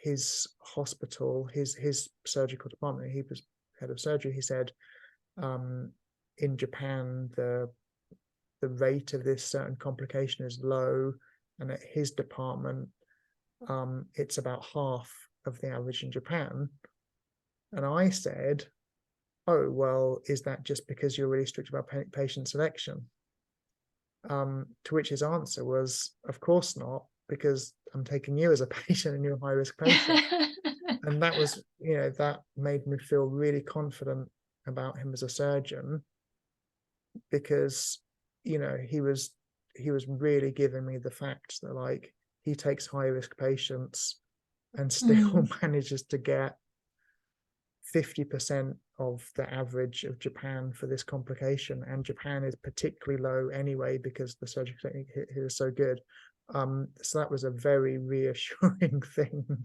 his hospital, his surgical department, he was head of surgery, he said in Japan the rate of this certain complication is low, and at his department it's about half of the average in Japan. And I said, oh, well, is that just because you're really strict about patient selection? To which his answer was, of course not, because I'm taking you as a patient and you're a high-risk patient. And that was, that made me feel really confident about him as a surgeon, because, he was really giving me the facts that, like, he takes high-risk patients and still manages to get 50% of the average of Japan for this complication, and Japan is particularly low anyway because the surgical technique here is so good. So that was a very reassuring thing,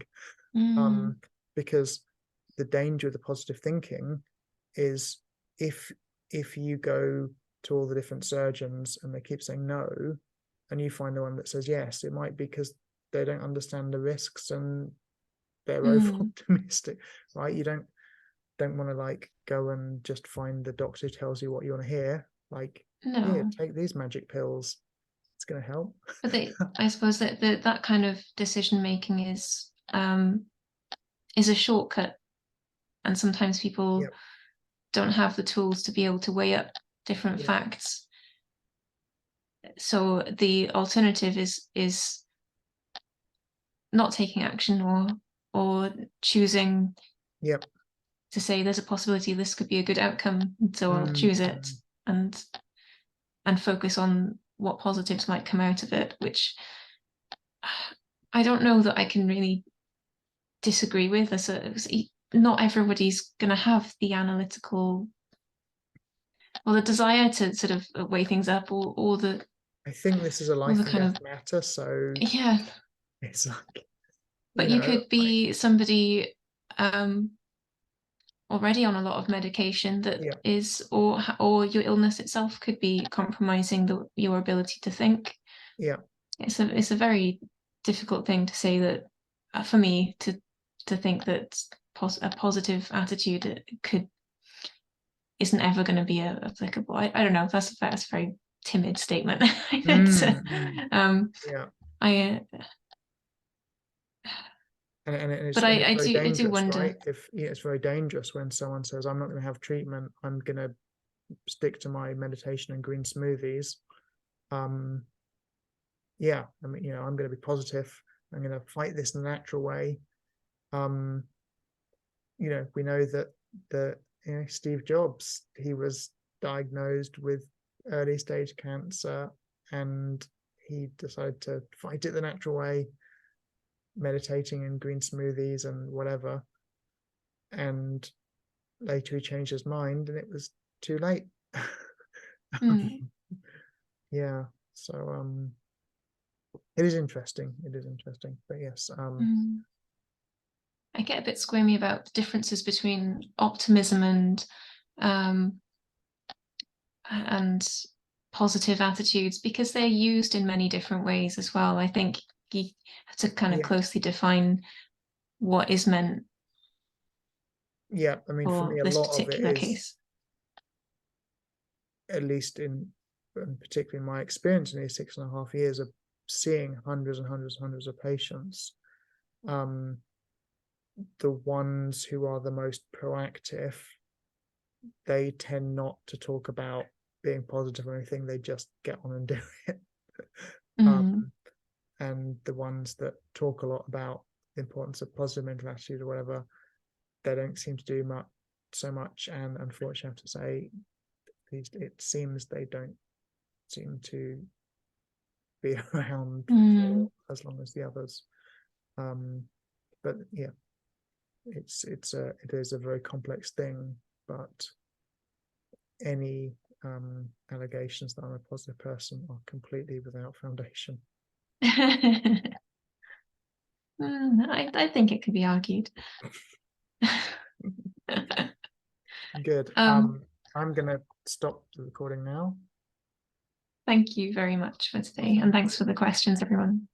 because the danger of the positive thinking is if you go to all the different surgeons and they keep saying no, and you find the one that says yes, it might be because they don't understand the risks and they're over optimistic, right? You don't want to, like, go and just find the doctor who tells you what you want to hear. Like, here, take these magic pills, it's going to help. But I suppose that kind of decision making is a shortcut, and sometimes people don't have the tools to be able to weigh up different facts. So the alternative is not taking action, or choosing to say there's a possibility this could be a good outcome, so I'll choose it and focus on what positives might come out of it, which I don't know that I can really disagree with. Not everybody's going to have the analytical or the desire to sort of weigh things up, or the. I think this is a life and death matter, so it's like. But you could be somebody already on a lot of medication that is, or your illness itself could be compromising your ability to think. It's a very difficult thing to say, that for me to think that a positive attitude isn't ever going to be applicable. I don't know, that's a very timid statement. I think but I do wonder, right? If it's very dangerous when someone says, I'm not going to have treatment, I'm going to stick to my meditation and green smoothies. I'm going to be positive, I'm going to fight this in the natural way. We know that that, you know, Steve Jobs, he was diagnosed with early stage cancer, and he decided to fight it the natural way, meditating and green smoothies and whatever. And later he changed his mind, and it was too late. Yeah, so it is interesting. It is interesting, but yes, I get a bit squirmy about the differences between optimism and positive attitudes, because they're used in many different ways as well. I think you have to kind of Yeah. closely define what is meant Yeah, I mean, for for me, a this lot of it particular is, case. at least particularly in my experience in these 6.5 years of seeing hundreds and hundreds and hundreds of patients, the ones who are the most proactive, they tend not to talk about being positive or anything. They just get on and do it. And the ones that talk a lot about the importance of positive mental attitude or whatever, they don't seem to do so much. And unfortunately, I have to say, at least it seems they don't seem to be around for as long as the others. But yeah, it is a very complex thing. But any allegations that I'm a positive person are completely without foundation. I think it could be argued. Good. I'm gonna stop the recording now. Thank you very much for today, and thanks for the questions, everyone.